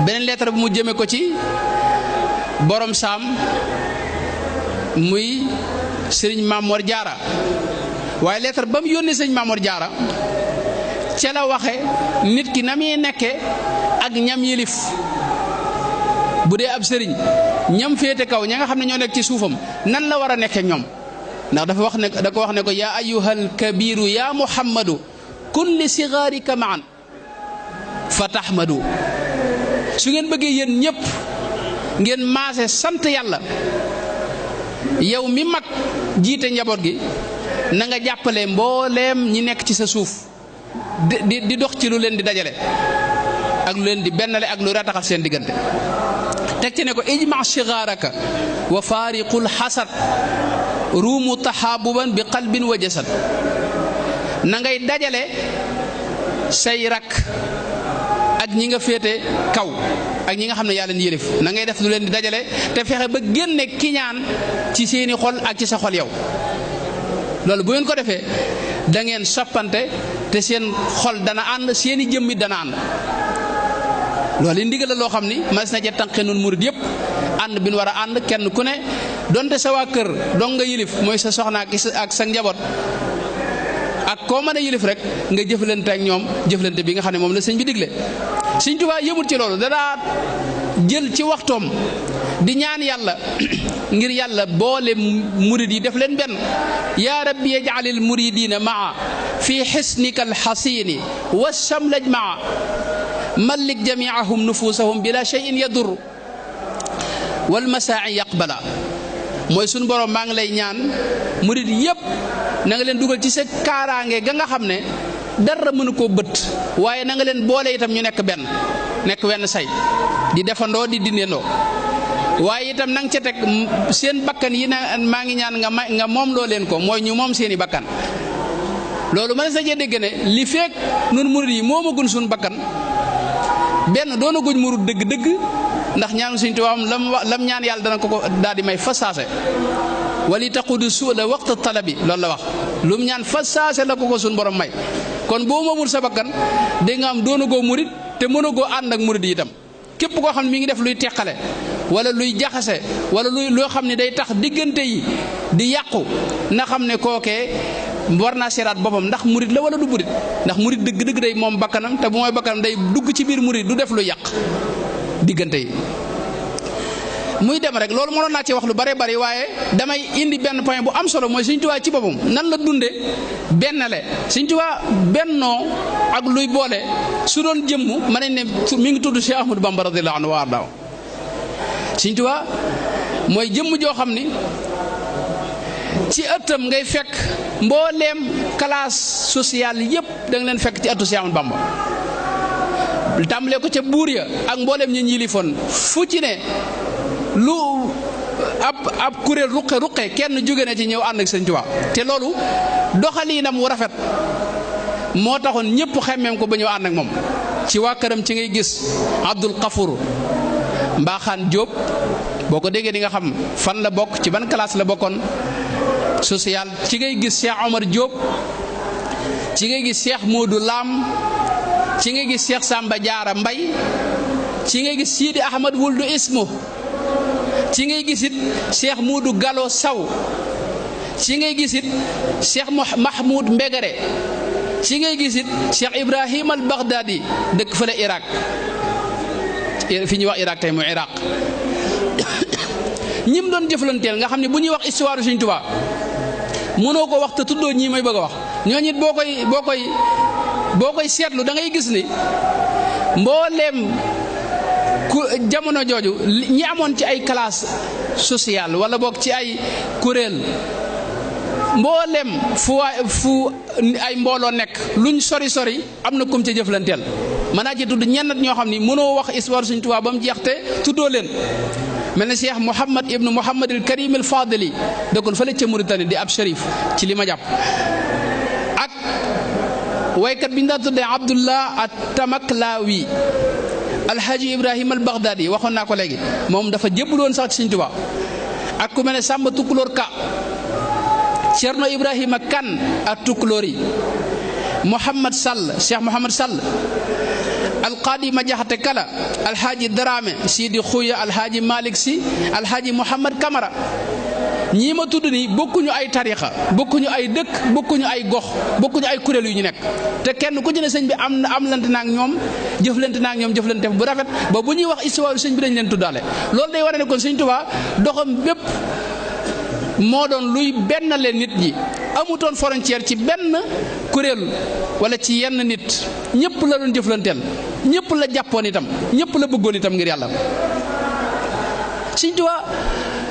beneen leetar ba mu jëme ko ci borom saam muy sëriñ Mamor Jaara waaye leetar ba mu yónnee sëriñ Mamor Jaara ca la waxe nit ki na muy nekke ak ñam yilif bu dee ab sëriñ ñam féete kaw ña nga xam ne ñoo nekk ci suufam nan la war a nekke ñoom ndax dafa wax ne da ko wax ne ko yaa ayyuhal kabiru yaa muhammadu kun li sigaarika maan fa tahmadu su ngeen bëggee yéen ñëpp ngeen maase sant yàlla yow mi mag jiite njaboot gi na nga jàppale mbooleem ñi nekk ci sa suuf di dox ci lu leen di dajale ak lu leen di bennale ak lu rataxal seen diggante teg ci ne ko ijma sigaaraka wa faariqul xasad ruumu taxaabuban bi qalbin wa jasad na ngay dajale say rakk ak ñi nga féete kaw ak ñi nga xam ne yaa leen yëlif na ngay def lu leen di dajale te fexe ba génne kiñaan ci seeni xol ak ci sa xol yow loolu bu ngeen ko defee da ngeen soppante te seen xol dana ànd seeni jëmmit dana ànd loolu ndigal la loo xam ni mas na ca tànqe nun murid yëpp ànd bi nu war a ànd kenn ku ne donte sa waa kër dong nga yilif mooy sa soxna ak sa njaboot ak koo mën a yilif rek nga jëflante ak ñoom jëflante bi nga xam ne moom la sëñ bi digle. Sëñ Tuubaa yëmut ci loolu dadaa jël ci waxtoom di ñaan yàlla ngir yàlla boole murid yi def leen benn yaa rabbi yaj'alil muridina maa fi xisnika alxasini wa samlaj maa malik jamiahum nufusahum bila cheyin yadur wal masaa'i yaqbala mooy suñu borom maa ngi lay ñaan murid yëpp na nga leen dugal ci sa kaaraange ga nga xam ne dara mënu koo bët waaye na nga leen boole itam ñu nekk benn nekk wenn say di defandoo di dindendoo waaye itam na nga ca teg seen bakkan yi na maa ngi ñaan nga moom loo leen ko mooy ñu moom seeni bakkan loolu mën na sa cee dégg ne li feek nun murid yi moomagun suñu bakkan benn doona guñ murid dëgg-dëgg ndax ñaanu Sëñ Tuubaa lam ñaan yàlla dana ko daal di may fa saase wali taqudu suula waxta talabi loolu la wax lu mu ñaan fa saase la ko suñu borom may kon boo moomul sa bakkan da nga am doona goo murid te mën a goo ànd ak murid yi itam képp koo xam ne mi ngi def luy teqale wala luy jaxase wala loo xam ne day tax diggante yi di yàqu na xam ne kookee war naa seeraat boppam ndax murid la wala du murid ndax murid dëgg-dëgg day moom bakkanam te bu mooy bakkanam day dugg ci biir murid du def lu yàq diggante yi muy dem rek loolu mënoon naa ci wax lu bare bari waaye damay indi benn point bu am solo mooy Sëñ Tuubaa ci boppam nan la dunde bennale Sëñ Tuubaa bennoo ak luy boole su doon jëmm ma ne mi ngi tudd Cheikh Ahmadou Bamba radiyallahu anhu wa ardaaw Sëñ Tuubaa mooy jëmm joo xam ni ci ëttam ngay fekk mbooleem classe sociale yëpp da nga leen fekk ci ëttu Cheikh Ahmadou Bamba tàmbalee ko ca buur ya ak mbooleem ñi yilifoon fu ci ne lu ab kuréel ruqe kenn jóge na ci ñëw ànd ak Sëñ Tuubaa te loolu doxaliinam wu rafet moo taxoon ñëpp xemmeem ko ba ñëw ànd ak moom ci waa këram ci ngay gis Abdul Qafour Mbaaxaan Jóob boo ko déggee di nga xam fan la bokk ci ban classe la bokkoon social ci ngay gis Cheikh Omar Jóob ci ngay gis Cheikh Modou Lam ci ngay gis Cheikh Samba Diarra Mbay ci ngay gis Sidi Ahmad Wuldu Ismu ci ngay gisit Cheikh Modou Gallo Saw ci ngay gisit Cheikh Mahmoud Mbegere ci ngay gisit Cheikh Ibrahim al Baghdadi dëkk fële Irak fi ñuy wax Irak tey mooy Iraq ñim doon jëflanteel nga xam ne bu ñuy wax histoire Sëñ Tuubaa mënoo ko wax te tuddoo ñii may bëgg a wax ñooñu it boo koy seetlu da ngay gis ni mbooleem ku jamono jooju ñi amoon ci ay classe sociale wala boog ci ay kuréel mboolem fu ay mbooloo nekk luñ sori am na kum ca jëflanteel mën naa ci tudd ñenn ñoo xam ni mënoo wax histoire Sëriñ Tuubaa ba mu jeex te tuddoo leen mel na Cheikh Mouhamad ibnu Mouhamad al Karim al Fadili dëkkoon fële ca Mauritanie di ab shérif ci li ma jàpp ak waykat bi ñu daan tuddee Abdullah at-Tamaklawi Alhaji Ibrahima al Baghdadi waxoon naa ko léegi moom dafa jébbalu woon sax ci Sëriñ Tuubaa ak ku mel ne Samba Tukulóor Ka Cerno Ibrahima Kan ak Tukulóor yi Mouhamad Sall Cheikh Mouhamad Sall alqaadi ma jaxate kala alhaaji Darame Sidi Xuya alhaaji Malick Si alhaaji Mouhamad Kamara ñii ma tudd nii bokkuñu ay tarixa bokkuñu ay dëkk bokkuñu ay gox bokkuñu ay kuréel yu ñu nekk te kenn ku ci ne sëñ bi am lante naak ñoom jëflante bu rafet ba bu ñuy wax histoire sëñ bi dañ leen tuddaale loolu day wane ne kon Sëñ Tuubaa doxam bépp moo doon luy benn leen nit ñi amutoon frontière ci benn kuréel wala ci yenn nit ñëpp la doon jëflanteel ñëpp la jàppoon itam ñëpp la bëggoon itam ngir yàlla Sëñ Tuubaa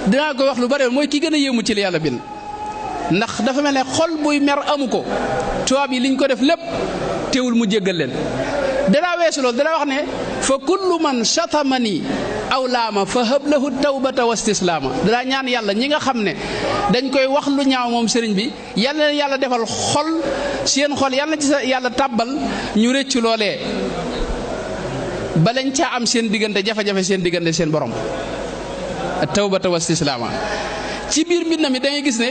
dinaa ko wax lu bare mooy ki gën a yéemu ci li yàlla bind ndax dafa mel ne xol buy mer amu ko tubaab yi liñ ko def lépp teewul mu jéggal leen danaa weesu loolu dana wax ne fa kullu man chatamani aw laama fa hab lahu tawbata wa istislaama danaa ñaan yàlla ñi nga xam ne dañ koy wax lu ñaaw moom sëriñ bi yàlla na yàlla defal xol seen xol yàlla na ci sa yàlla tàbbal ñu rëccu loolee ba lañ caa am seen diggante jafe-jafe seen diggante seen borom tawbata wa istislaama ci biir mbir mi da ngay gis ne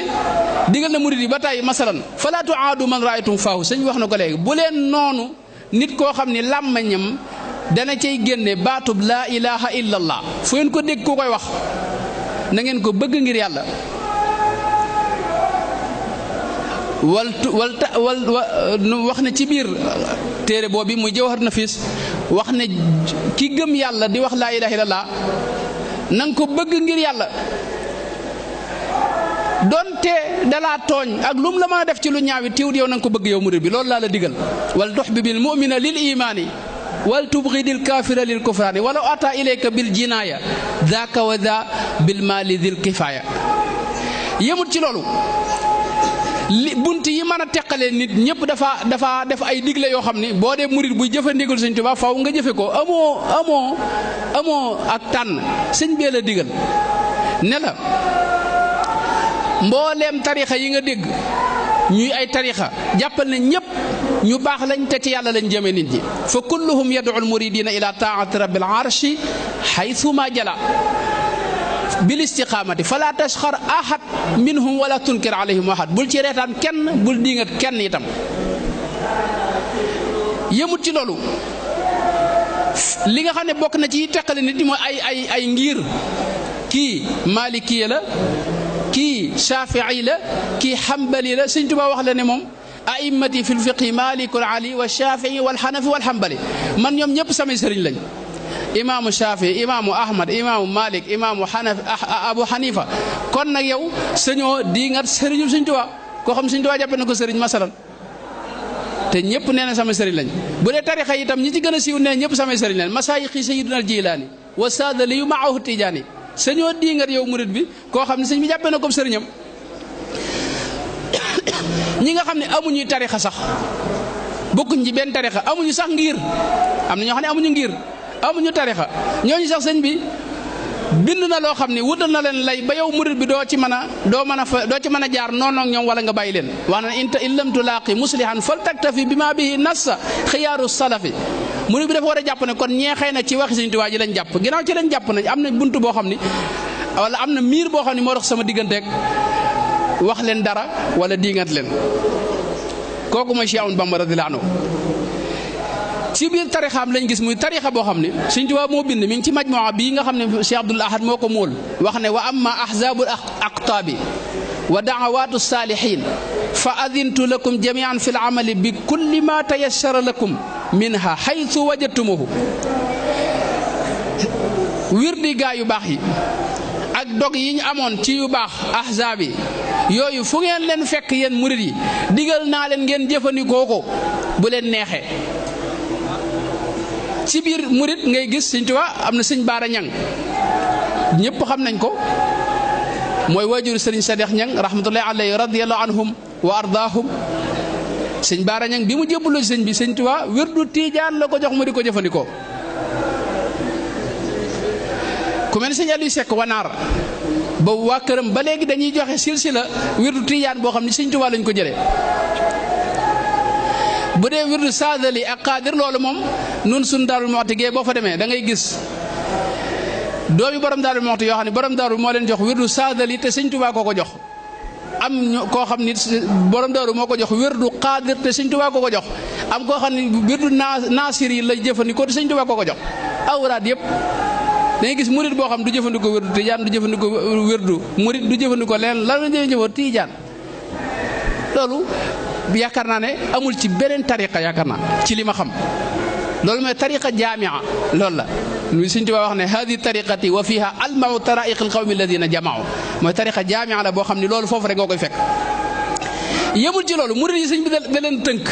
digal na murid yi ba tey masalan fala tuaadu man raaytum faahu sëñ wax na ko léegi bu leen noonu nit koo xam ni làmmañam dana cay génne baatub laa ilaha illallah fu ngeen ko dégg ku koy wax na ngeen ko bëgg ngir yàlla wax ne ci biir téere boobu muy Jawhar Nafis wax ne ki gëm yàlla di wax laa ilaha illallah na nga ko bëgg ngir yàlla donte dalaa tooñ ak lum la mën a def ci lu ñaawi tiwut yow na nga ko bëgg yow murid bi loolu laa la digal wal tuhbibil mu'mina lil imaani wal tubghidil kaafira lil kufraani walaw ata ilayka bil jinaaya daaka wa daa bil maali dil kifaaya yemut ci loolu li bunt yi mën a teqalee nit ñëpp dafa def ay digle yoo xam ni boo dee murid buy jëfandikul Sëñ Tuubaa faw nga jëfe ko amoo ak tànn sëñ bee la digal ne la mbooleem tarixa yi nga dégg ñuy ay tarixa jàppal ne ñëpp ñu baax lañ te ci yàlla lañ jëme nit ñi fa kulluhum yad'u al-muridina ila taa'ati rabbil arshi haythuma jala bil istiqaamati fala tashxar ahad minhum wala tunkir alayhim ahad bul ci reetaan kenn bul diingat kenn itam yëmut ci loolu li nga xam ne bokk na ci teqale nit ñi mooy ay ngir kii malikiya la kii shafii la kii xambali la Sëñ Tuubaa wax la ne moom a'immati fil fiqhi malikul ali wa shafii wal xanafi wal xambali man ñoom ñëpp samay sëriñ lañ imaamu Shaafi imaamu Ahmad imaamu Malik imaamu Abu Hanifa kon nag yow sañoo di nga sëriñu Sëñ Tuubaa koo xam Sëñ Tuubaa jàppe na ko sëriñ masalan te ñëpp nee na sama sëriñ lañ bu dee tarixa yi itam ñi ci gën a siiw nee ñëpp samay sëriñ lañ masaayixi Sayyiduna al-Jilaani wa Saadali yu maahu Tijaani sañoo di nga yow murid bi koo xam ne sëñ bi jàppe na ko sëriñam ñi nga xam ne amuñuy tarixa sax bokkuñ ci benn tarixa amuñu sax ngir am na ñoo xam ne amuñu ngir amuñu tarixa ñooñu sax sëñ bi bind na loo xam ne wutal na leen lay ba yow murid bi doo ci mën a jaar noonu ak ñoom wala nga bàyyi leen wax na in lam tulaaqi muslihan fal taktafi bi ma bihi nassa xiyaaru salafi murid bi dafa war a jàpp ne kon ñeexee na ci waxi Sëñ Tuubaa ji lañ jàpp ginnaaw ci lañ jàpp nañ am na buntu boo xam ni wala am na miir boo xam ne moo dox sama digganteeg wax leen dara wala diingat leen kooku mooy Cheikh Ahmadou Bamba radiyallaahu anhu ci biir tarixaam lañ gis muy tarixa boo xam ne Sëñ Tuubaa moo bind mi ngi ci majmuwa bii nga xam ne Cheikh Abdoul Ahad moo ko móol wax ne wa amma ahzaabul aqtaabi wa da'awaatu saalihiin fa adintu lakum jamian fi l amali bi kulli ma tayassara lakum minha haythu wajadtumuhu wirdi gaa yu baax yi ak dog yi ñu amoon ci yu baax ahzaab yi yooyu fu ngeen leen fekk yéen murid yi digal naa leen ngeen jëfandikoo ko bu leen neexee ci biir murid ngay gis Sëñ Tuubaa am na sëñ Baara Ñang ñëpp xam nañ ko mooy waajuru sëriñ Sadex Ñang rahmatullahi alayhi radiyallahu anhum wa ardaahum sëñ Baara Ñang bi mu jébbaloo ci sëñ bi sëñ Tuubaa wirdu tiijaan la ko jox mu di ko jëfandikoo. ku mel ne sëñ Aliou Seck Wanaar boobu waa këram ba léegi dañuy joxe silsila wirdu tiijaan boo xam ne sëñ Tuubaa lañ ko jëlee. bu dee wirdu Saadali ak Qaadir loolu moom nun suñ Daaru Muxti gee boo fa demee da ngay gis doomi borom Daaru Muxti yoo xam ne borom Daaru moo leen jox wirdu Saadali te sëñ Tuubaa ko jox. am koo xam ni borom Daaru moo ko jox wirdu Qaadir te sëñ Tuubaa ko jox am koo xam ne wirdu Naasir yi lay jëfandikoo te sëñ Tuubaa ko jox awraat yëpp. da ngay gis murit boo xam du jëfandikoo wirdu tijaan du jëfandikoo wirdu murit du jëfandikoo leneen lan la jëfandikoo tijaan loolu yaakaar naa ne amul ci beneen tariqa yaakaar naa ci li ma xam loolu mooy tariqa jaamia loolu la lu Sëñ Tuubaa wax ne hadi tariqati wa fiha almau taraiq alqawmi alladina jamaau mooy tariqa jaamia la boo xam ne loolu foofu rek nga koy fekk. yemul ci loolu murit yi sëñ bi da leen tënk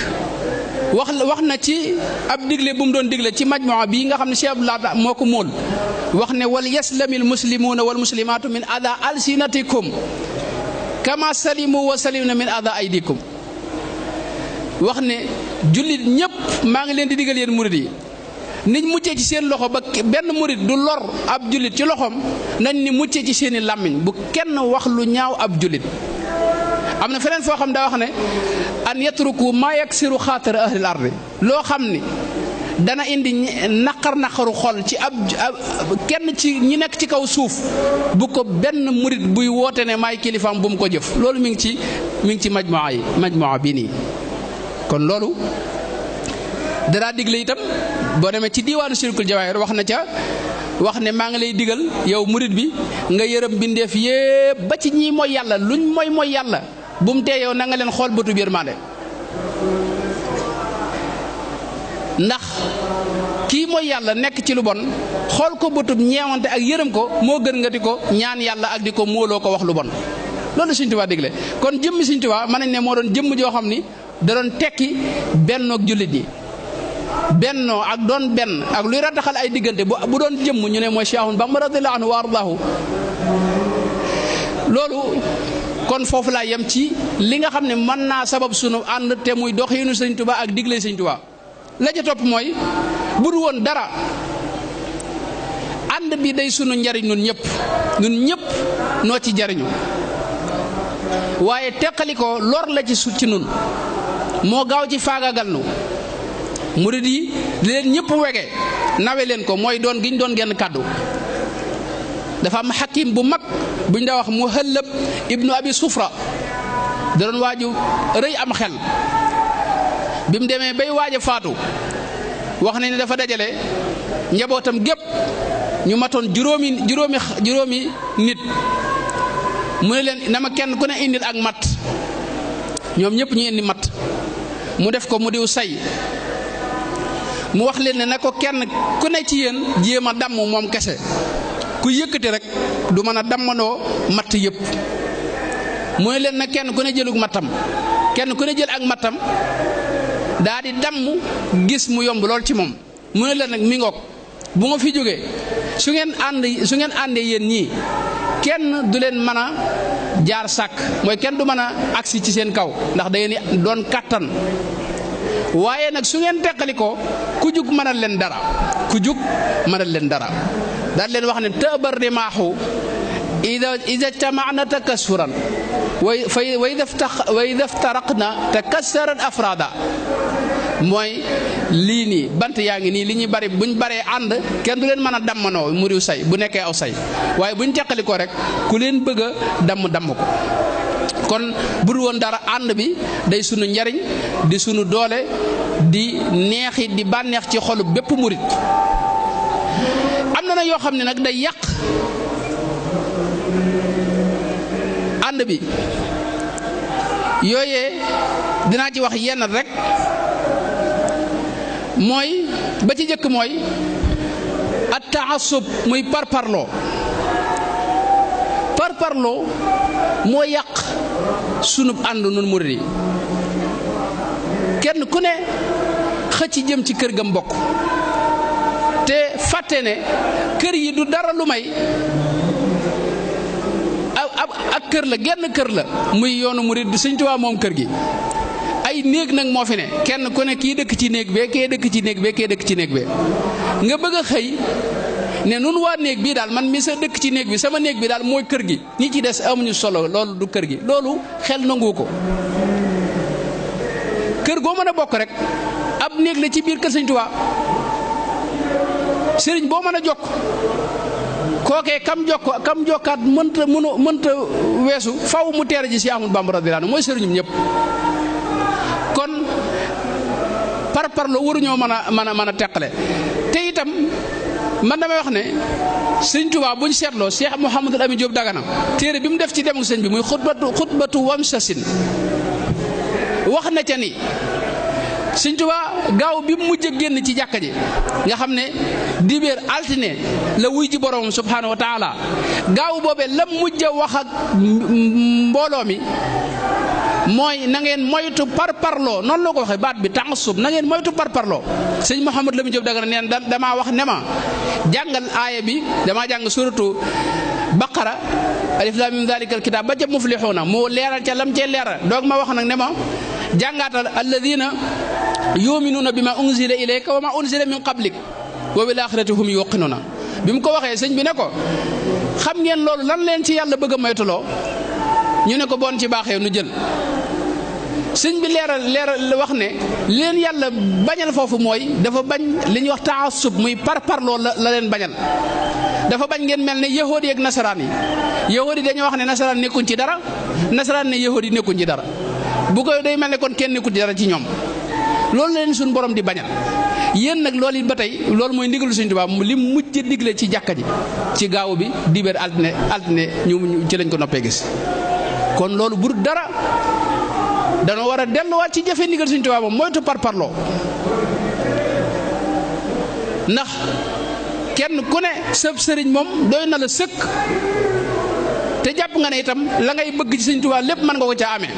wax na ci ab digle bu mu doon digle ci majmua bii nga xam ne Cheikh Abdoulaye moo ko móol wax ne wal yaslamil muslimuuna wal muslimaatu min ada alsinatikum kama salimu wa salimna min ada aydikum wax ne jullit ñëpp maa ngi leen di digal yéen murit yi niñ muccee ci seen loxo ba benn murit du lor ab jullit ci loxoom nañ ni muccee ci seeni làmmiñ bu kenn wax lu ñaaw ab jullit. am na feneen foo xam daa wax ne an yatruku maa yaksiru xaatara ahlil ardi loo xam ni dana indi naqaru xol ci ab kenn ci ñi nekk ci kaw suuf bu ko benn murit buy woote ne maay kilifaam bu mu ko jëf loolu mi ngi ci majmua bi nii. kon loolu danaa digle itam boo demee ci diiwaanu Sirkul Jawaahir wax ne maa ngi lay digal yow murit bi nga yërëm bindeef yépp ba ci ñii mooy yàlla luñ mooy yàlla bu mu tee yow na nga leen xool bëtu yërmande ndax kii mooy yàlla nekk ci lu bon xool ko bëtub ñeewante ak yërëm ko moo gën nga di ko ñaan yàlla ak di ko móoloo ko wax lu bon loolu Sëñ Tuubaa digle kon jëmmi Sëñ Tuubaa mën nañ ne moo doon jëmm joo xam ni da doon tekki bennoog jullit yi bennoo ak doon benn ak luy rataxal ay diggante bu doon jëmm ñu ne mooy Cheikh Ahmadou Bamba radiyallahu anhu wa ardaahu loolu kon foofu laa yem ci li nga xam ne mën naa sabab sunu ànd te muy doxiinu Sëñ Tuubaa ak digle Sëñ Tuubaa la ca topp mooy bu du woon dara ànd bi day sunu njariñ nun ñëpp noo ci jariñu waaye teqali ko lor la ci nun moo gaaw ci faagagal nu murid yi di leen ñëpp wege nawe leen ko mooy doon giñ doon genn kàddu dafa am xakim bu mag buñ daa wax Muhallab ibnu Abi Sufra da doon waaju rëy am xel bi mu demee bay waaj a faatu wax na ne dafa dajale njabootam gépp ñu matoon juróomi nit mu ne leen na ma kenn ku ne indil ak matt ñoom ñëpp ñu indi matt mu def ko mu diw say mu wax leen ne na ko kenn ku ne ci yéen jéem a damm moom kese ku yëkkati rek du mën a dammandoo matt yëpp mu ne leen na kenn ku ne jëlug mattam kenn ku ne jël ak mattam daa di damm gis mu yomb lool ci moom mu ne leen nag mi ngoog bu ma fi jógee su ngeen àndee yéen ñii kenn du leen mën a jaar sàkk mooy kenn du mën a agsi ci seen kaw ndax da ngeen doon kàttan waaye nag su ngeen teqali ko ku jug mënal leen dara daal leen wax ne tëbar rimaaxu ida jtamaana takassuran wa ida ftaraqna takassarat afrada mooy lii nii bant yaa ngi nii li ñuy bari buñ baree ànd kenn du leen mën a dammanoo mu riw say bu nekkee aw say waaye buñ teqali ko rek ku leen bëgg a damm ko kon bu dul woon dara ànd bi day sunu njariñ di sunu doole di neexi di bànneex ci xolu bépp murit am na yoo xam ne nag day yàq ànd bi yooyee dinaa ci wax yenn rek mooy ba ci jëkk mooy at taasub muy parparloo moo yàq sunub ànd nun murid yi kenn ku ne xëcc jëm ci kër ga mbokk te fàtte ne kër yi du dara lu may ak kër la genn kër la muy yoonu murid Sëñ Tuubaa moom kër gi ay ay néeg nag moo fi ne kenn ku ne kii dëkk ci néeg bee kee dëkk ci néeg bee kee dëkk ci néeg bee nga bëgg a xëy ne nun waa néeg bii daal man mi sa dëkk ci néeg bi sama néeg bi daal mooy kër gi ñi ci des amuñu solo loolu du kër gi loolu xel nangu ko. kër goo mën a bokk rek ab néeg la ci biir kër Sëñ Tuubaa sëriñ boo mën a jokk kookee kam jokkaat mënta weesu faw mu teere ji si Ahmadu Bamba radiyallaahu anhu mooy sëriñum ñëpp. kon parloo waruñoo mën a teqale te itam man damay wax ne Sëñ Tuubaa buñ seetloo Cheikh Mouhamadul Amin Diop Dagana téere bi mu def ci demuk sëñ bi muy xutbatu wamsasin wax na ca ni Sëñ Tuubaa gaaw bi mu mujj a génn ci jàkka ji nga xam ne dibéer altine la wuy ji boroom subhaanahu wa taala gaaw boobee la mujj a wax ak mbooloo mi mooy na ngeen moytu parloo noonu la ko waxee baat bi ta'assub na ngeen moytu parloo. sëñ Mouhamadou Lamine Diop Dagana neen damaa wax ne ma jàngal aaya bi damaa jàng suratu Baqara alif laam miim zaalikal kitaab ba ca muflixuuna mu leeral ca lam cee leeral doog ma wax nag ne ma jàngaatal alladina yuminuuna bi ma unzila ilayka wa ma unzila min qablik wa bil axirati hum yuqinuuna bi mu ko waxee sëñ bi ne ko xam ngeen loolu lan leen ci yàlla bëgg a moytuloo ñu ne ko bon ci baaxee nu jël sëñ bi leeral wax ne leen yàlla bañal foofu mooy dafa bañ li ñuy wax taassub muy parloo la leen bañal dafa bañ ngeen mel ne yahoodi ak nasaraan yi yahoodi dañoo wax ne nasaraan nekkuñ ci dara nasaraan ne yahoodi nekkuñ ci dara bu ko day mel ne kon kenn nekkul ci dara ci ñoom loolu leen suñu borom di bañal yéen nag loolu it ba tey loolu mooy ndigalu Sëñ Tuubaa li mujj digle ci jàkka ji ci gaaw bi dibéer altine ñu ci lañ ko noppee gis kon loolu bu dara danoo war a delluwaat ci jafe ndigal Sëñ Tuubaa moom moytu parloo ndax kenn ku ne sëb sëriñ moom doy na la sëkk te jàpp nga ne itam la ngay bëgg ci Sëñ Tuubaa lépp mën nga ko ca amee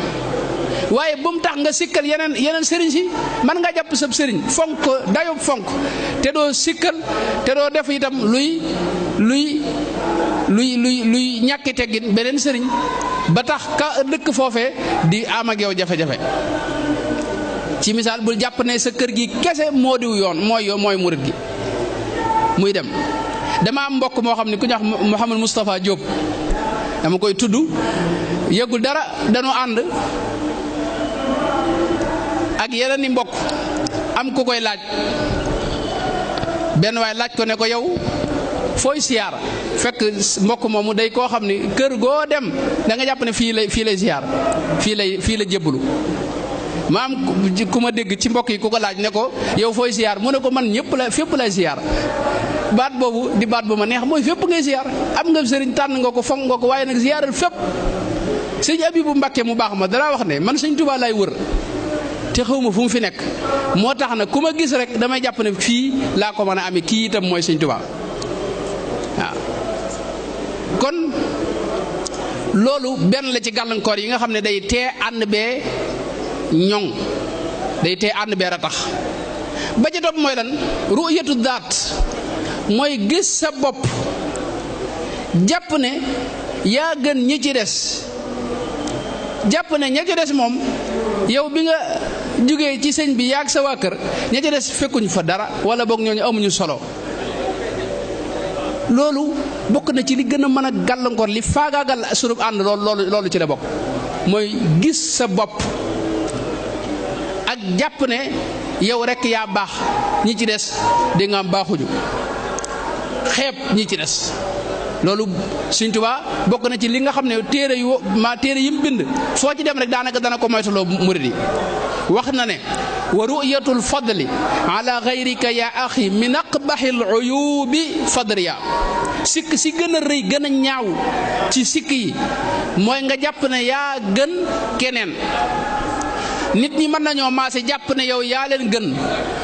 waaye bu mu tax nga sikkal yeneen sëriñ si mën nga jàpp sëb sëriñ fonk dayob fonk te doo sikkal te doo def itam luy ñàkki teggin beneen sëriñ ba tax ka dëkk foofee di am ak yow jafe-jafe ci misaal bul jàpp ne sa kër gi kese moo diw yoon mooy murit gi muy dem dama am mbokk moo xam ne ku ñuy wax Mouhamadou Moustapha Diop dama koy tudd yëgul dara dañoo ànd ak yeneen i mbokk am ku koy laaj benn waay laaj ko ne ko yow fooy siyaar fekk mbokk moomu day koo xam ni kër goo dem da nga jàpp ne fii lay siyaar fii la jébbalu ma am ku ma dégg ci mbokk yi ku ko laaj ne ko yow fooy siyaar mu ne ko man fépp lay siyaar baat boobu di baat bu ma neex mooy fépp ngay siyaar am nga sëriñ tànn nga ko fonk nga ko waaye nag siyaaral fépp sëñ Abibu Mbàkke mu baax ma dara wax ne man Sëñ Tuubaa lay wër te xawma fu mu fi nekk moo tax nag ku ma gis rek damay jàpp ne fii laa ko mën a amee kii itam mooy Sëñ Tuubaa waaw kon loolu benn la ci gàllankoor yi nga xam ne day tee ànd bee ñoŋ day tee ànd bee ratax ba ca topp mooy lan ru'yatu daat mooy gis sa bopp jàpp ne yaa gën ñi ci des jàpp ne ña ci des moom yow bi nga jógee ci sëñ bi yaag sa waa kër ña ci des fekkuñ fa dara wala boog ñooñu amuñu solo loolu bokk na ci li gën a mën a gàllankoor li faagaagal surub ànd loolu ci la bokk mooy gis sa bopp ak jàpp ne yow rekk yaa baax ñi ci des di nga am baaxuñu xeeb ñi ci des loolu Sëñ Tuubaa bokk na ci li nga xam ne téere yi mu bind foo ci dem rek daanaka dana ko moytuloo murid yi wax na ne wa ru'yatul fadli ala gayrika ya axi min aqbahil uyubi fadriya sikk si gën a rëy gën a ñaaw ci sikk yi mooy nga jàpp ne yaa gën keneen nit ñi mën nañoo maase jàpp ne yow yaa leen gën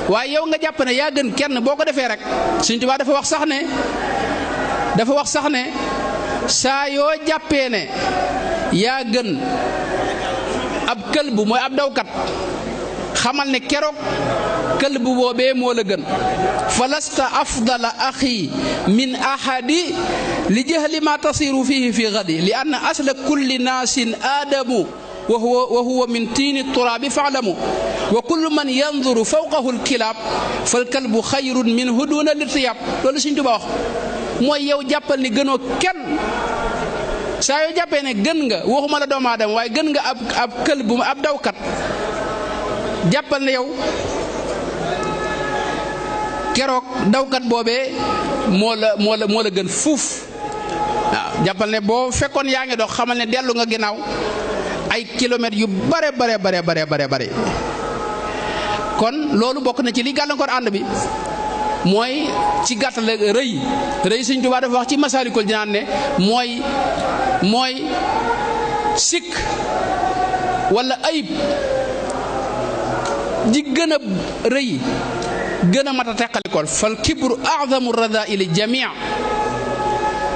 waaye yow nga jàpp ne yaa gën kenn boo ko defee rek Sëñ Tuubaa dafa wax sax ne saa yoo jàppee ne yaa gën ab këlbu mooy ab dawkat xamal ne keroog këlbu boobee moo la gën fa lasta afdala axi min ahadi li jahli ma tasiru fihi fi gadi li anna asla kulli naasin aadamu wa huwa min tiini turaabi fa'lamu wa kullu man yanzuru fawqahu alkilaab fal kalbu xayrun minhu duna lirtiyaab loolu Sëñ Tuubaa wax mooy yow jàppal ni gënoo kenn saa yoo jàppee ne gën nga waxuma la doomu aadama waaye gën nga ab këlbu ab dawkat jàppal ne yow keroog dawkat boobee moo la gën fuuf waaw jàppal ne boo fekkoon yaa ngi dox xamal ne dellu nga ginnaaw ay kilomètres yu bare kon loolu bokk na ci li gàllankoor ànd bi mooy ci gàttal rëy Sëñ Tuubaa dafa wax ci Masaalikul Jinaan ne mooy sikk wala ayib ji gën a rëy gën a mat a teqalikoon fal kibru a'zamu radaa'ili jamii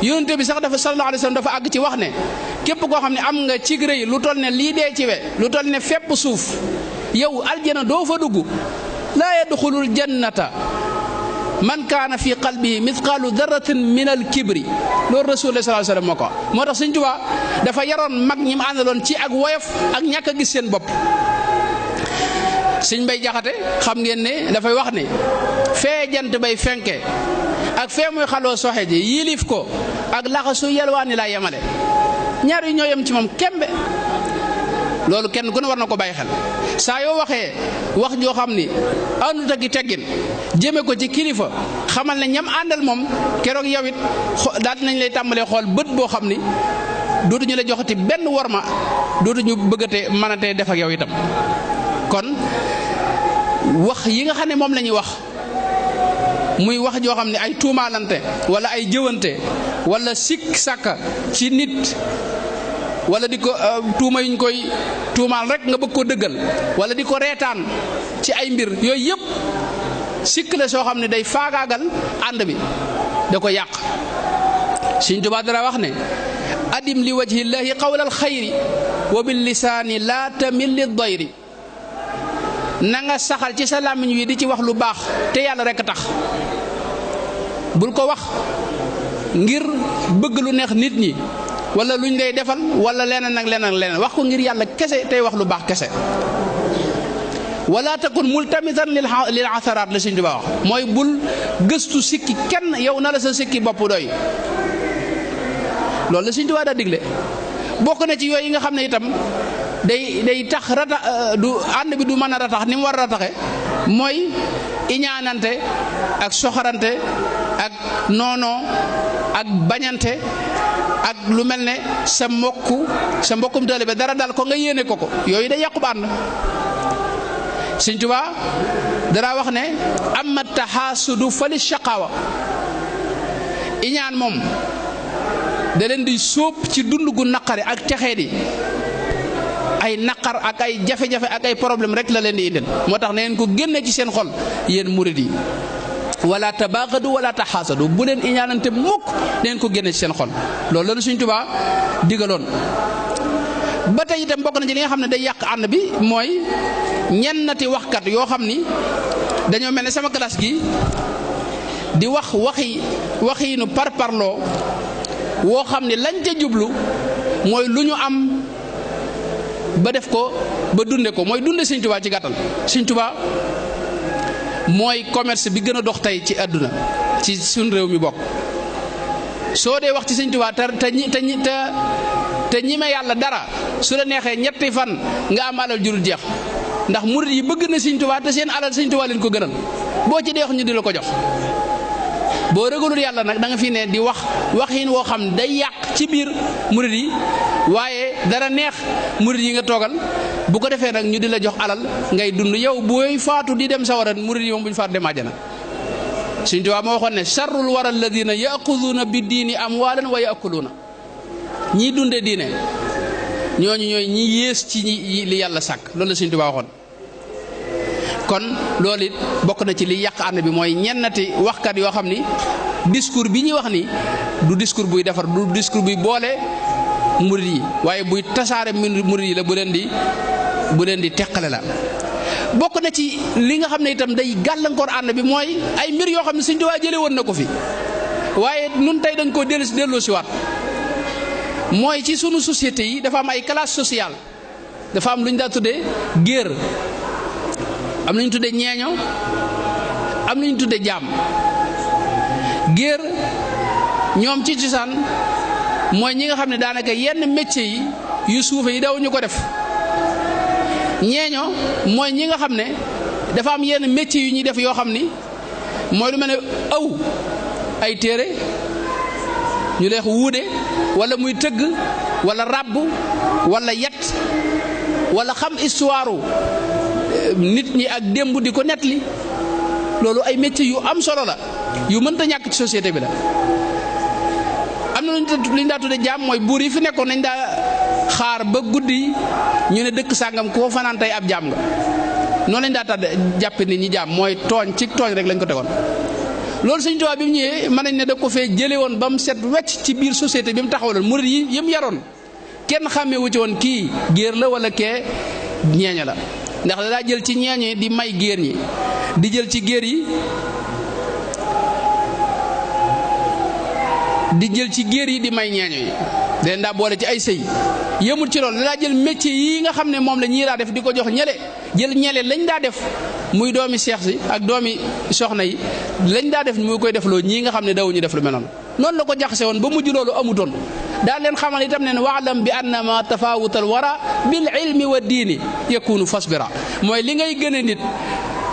yonent bi sax dafa sallallahu alayhi wa sallam dafa àgg ci wax ne képp koo xam ne am nga cig rëy lu toll ne lii dee ci we lu toll ne fépp suuf yow aljana doo fa dugg laa yadxulul jannata man kaana fi qalbihi mithqaalu darratin min al kibri loolu rasulullah sallallahu alayhi wa sallam moo ko moo tax Sëñ Tuubaa dafa yaroon mag ñi mu àndaloon ci ak woyof ak ñàkk a gis seen bopp. Sëñ Mbay Jaxate xam ngeen ne dafay wax ne fee jant bay fenke ak fee muy xaloo soxe ji yilif ko ak laxasu yelwaani laa yemale ñaar yi ñoo yem ci moom kembe loolu kenn ku ne war na ko bàyyi xel saa yoo waxee wax joo xam ni àndut ak teggin jëme ko ci kilifa xamal ne ñam àndal moom keroog yow it daal dinañ lay tàmbalee xool bët boo xam ni dootuñu la joxati benn worma dootuñu bëggatee mënatee def ak yow itam kon wax yi nga xam ne moom la ñuy wax muy wax joo xam ne ay tuumaalante wala ay jëwante wala sikk sàkka ci nit wala di ko tuuma yuñ koy tuumaal rek nga bëgg ko dëggal wala di ko reetaan ci ay mbir yooyu yëpp sikk la soo xam ne day faagaagal ànd bi da ko yàq Sëñ Tuubaa dara wax ne adim li wajhillahi qawlal xayri wa bil lisaani laa tamil li dayri na nga saxal ci sa làmmiñ wi di ci wax lu baax te yàlla rek tax bul ko wax ngir bëgg lu neex nit ñi wala luñ lay defal wala leneen ak leneen wax ko ngir yàlla kese tey wax lu baax kese wala takun multamisan lil asaraat la Sëñ Tuubaa wax mooy bul gëstu sikki kenn yow na la sa sikki bopp doy loolu la Sëñ Tuubaa daa digle bokk na ci yooyu nga xam ne itam day tax du ànd bi du mën a ratax ni mu war a rataxe mooy iñaanante ak soxarante ak noonoo ak bañante ak lu mel ne sa mbokkum taalibe dara dal ko nga yéene ko yooyu day yàqu ànd Sëñ Tuubaa dara wax ne amma taxaasudu fali shaqaawa iñaan moom da leen di sóob ci dund gu naqare ak texee di ay naqar ak ay jafe-jafe ak ay problème rek la leen di indil moo tax na ngeen ko génne ci seen xol yéen murid yi wala tabaagadu wala taxaasadu bu leen iñaanante mukk neen ko génne ci seen xol loolu la Sëñ Tuubaa digaloon ba tey itam bokk na ci li nga xam ne day yàq ànd bi mooy ñennati waxkat yoo xam ni dañoo mel ne sama classe gi di wax waxiinu parparloo woo xam ne lañ ca jublu mooy lu ñu am ba def ko ba dunde ko mooy dunde Sëñ Tuubaa ci gàttal Sëñ Tuubaa mooy commerce bi gën a dox tey ci àdduna ci suñ réew mi bokk soo dee wax ci Sëñ Tuubaa te ñi me yàlla dara su la neexee ñetti fan nga am alal jurul jeex ndax murid yi bëgg na Sëñ Tuubaa te seen alal Sëñ Tuubaa leen ko gënal boo ci dee wax ñu di la ko jox boo ragalul yàlla nag da nga fi ne di waxin woo xam day yàq ci biir murid yi waaye dara neex murid yi nga toogal bu ko defee nag ñu di la jox alal ngay dund yow booy faatu di dem sawara murid yi moom bu ñu faatu dem àjjana Sëñ Tuubaa moo waxoon ne charrul wara alladina yaquduuna bi diini amwaalan wa yakuluuna ñii dunde diine ñooñu ñooy ñi yées ci li yàlla sàkk loolu la Sëñ Tuubaa waxoon kon loolu it bokk na ci li yàq ànd bi mooy ñennati waxkat yoo xam ni discours bi ñuy wax ni du discours buy defar du discours buy boole murid yi waaye buy tasaare murid yi la bu leen di teqale la bokk na ci li nga xam ne itam day gàllankoor ànd bi mooy ay mbir yoo xam ne Sëñ Tuubaa jële woon na ko fi waaye nun tey dañ koo delloo si waat mooy ci sunu société yi dafa am ay classe sociale dafa am lu ñu daa tuddee géer, am lu ñu tuddee ñeeño, am lu ñu tuddee jaam. géer ñoom ci cosaan mooy ñi nga xam ne daanaka yenn métier yi yu suufe yi daw ñu ko def. ñeeño mooy ñi nga xam ne dafa am yenn métier yu ñuy def yoo xam ni mooy lu mel ne aw ay téere ñu leex wuude wala muy tëgg wala ràbb wala yat wala xam histoire nit ñi ak démb di ko nettali. loolu ay métier yu am solo la yu mënta ñàkk ci société bi la. am na lu ñu daa tudde jaam mooy buur yi fi nekkoon nañ daa xaar ba guddi ñu ne dëkk sàngam koo fanaan tey ab jaam nga. noonu lañ daa tàdd jàppe nit ñi jaam mooy tooñ ci tooñ rek lañ ko tegoon. loolu Sëñ Tuubaa bi mu ñëwee mën nañ ne da ko fee jële woon ba mu set wecc ci biir société bi mu taxawaloon murid yi mu yaroon kenn xàmmee wu ci woon kii géer la wala kee ñeeño la. ndax da daa jël ci ñeeño di may géer ñi di jël ci géer yi di may ñeeño yi da leen daa boole ci ay sëy. yëmul ci loolu da daa jël métier yi nga xam ne moom la ñii daa def di ko jox ñele jël ñele lañ daa def muy doomi seex si ak doomi soxna yi lañ daa def muy koy def loo ñii nga xam ne dawuñu def lu mel noonu la ko jaxase woon ba mujj loolu amutoon. daal leen xamal itam ne waalam bi annama tafawutal wara bil ilmi wa diini yakunu fasbira mooy li ngay gën a nit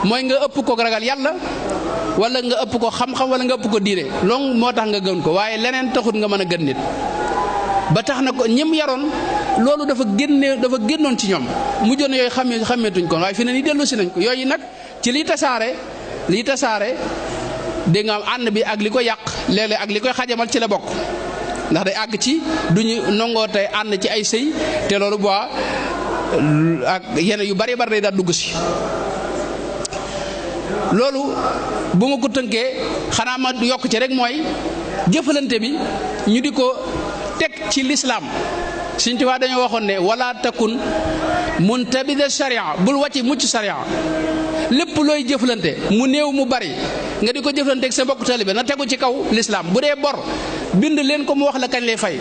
mooy nga ëpp ko ragal yàlla wala nga ëpp ko xam-xam wala nga ëpp ko diine loolu moo tax nga gën ko waaye leneen taxut nga mën a gën nit. ba tax na ko ñim yaroon loolu dafa génnoon ci ñoom mujjoon yooyu xàmmeetuñ ko waaye fi ne nii dellu si nañ ko yooyu nag ci liy tasaare dégg nga am ànd bi ak li ko yàq léeg-léeg ak li koy xajamal ci la bokk. ndax day àgg ci duñu nangoo tey ànd ci ay sëy te loolu boo ak yeneen yu bari day daal dugg si. loolu bu ma ko tënkee xanaa ma yokk ci rek mooy jëfalante bi ñu di ko teg ci lislaam. Sëñ Tuubaa dañoo waxoon ne wala takun muntabida sharia bul wàcc mucc sharia lépp looy jëflante mu néew mu bari nga di ko jëflante ak sa mbokk taalibe na tegu ci kaw lislaam. bu dee bor bind leen ko mu wax la kañ lay fay.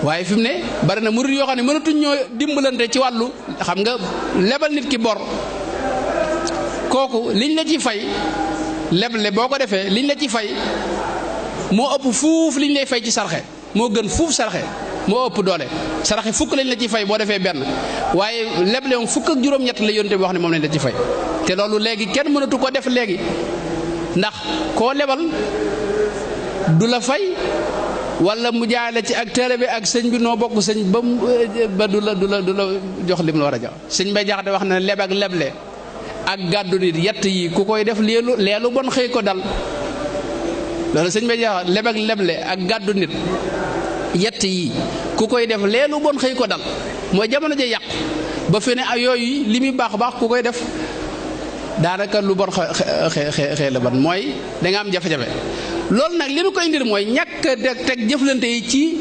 waaye fi mu ne bari na murid yoo xam ne mënatuñ ñoo dimbalante ci wàllu xam nga lebal nit ki bor kooku liñ la ci fay leble boo ko defee liñ la ci fay moo ëpp fuuf liñ lay fay ci sarxe moo gën fuuf sarxe moo ëpp doole. sarxe fukk lañ la ci fay boo defee benn waaye leble moom fukk ak juróom-ñett la yonte bi wax ne moom lañ la ci fay. te loolu léegi kenn mënatu ko def léegi ndax koo lebal du la fay wala mu jaay la ci ak taalibe ak sëñ bi noo bokk sëñ ba du la jox lim la war a jox. sëñ Bay Jaxate wax na leb ak leble ak gàddu nit yett yi ku koy def leelu bon xëy ko dal. loolu sëñ Bay Jaxate leb ak leble ak gàddu nit yett yi ku koy def leelu bon xëy ko dal mooy jamono ja yàqu ba fi ne yooyu li muy baax ku koy def daanaka lu bon xëy la ban mooy da nga am jafe-jafe. loolu nag li nu koy ndir mooy ñàkk teg jëflante yi ci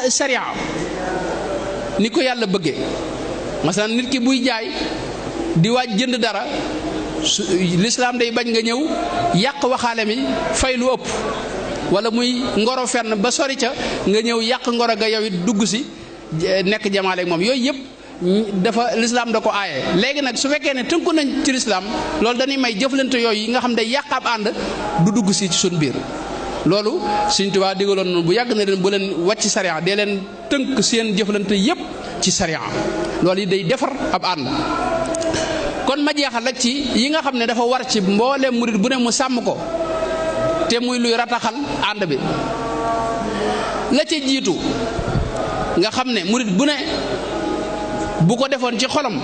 sariya ni ko yàlla bëggee. masalan nit ki buy jaay di waaj jënd dara lislaam day bañ nga ñëw yàq waxaale mi fay lu ëpp wala muy ngoro fenn ba sori ca nga ñëw yàq ngoro ga yow it dugg si nekk jamaale ak moom yooyu yëpp dafa lislaam da ko aaye. léegi nag su fekkee ne tënku nañ ci lislaam loolu dañuy may jëflante yooyu yi nga xam ne yàq ab ànd du dugg si ci suñ biir. loolu Sëñ Tuubaa digaloon noonu bu yàgg na leen bu leen wàcc sariya dee leen tënk seen jëflante yépp ci sariya loolu yi day defar ab ànd. kon ma jeexal rek ci yi nga xam ne dafa war ci mboolem murit bu ne mu sàmm ko te muy luy rataxal ànd bi. la ca jiitu nga xam ne murit bu ne bu ko defoon ci xolam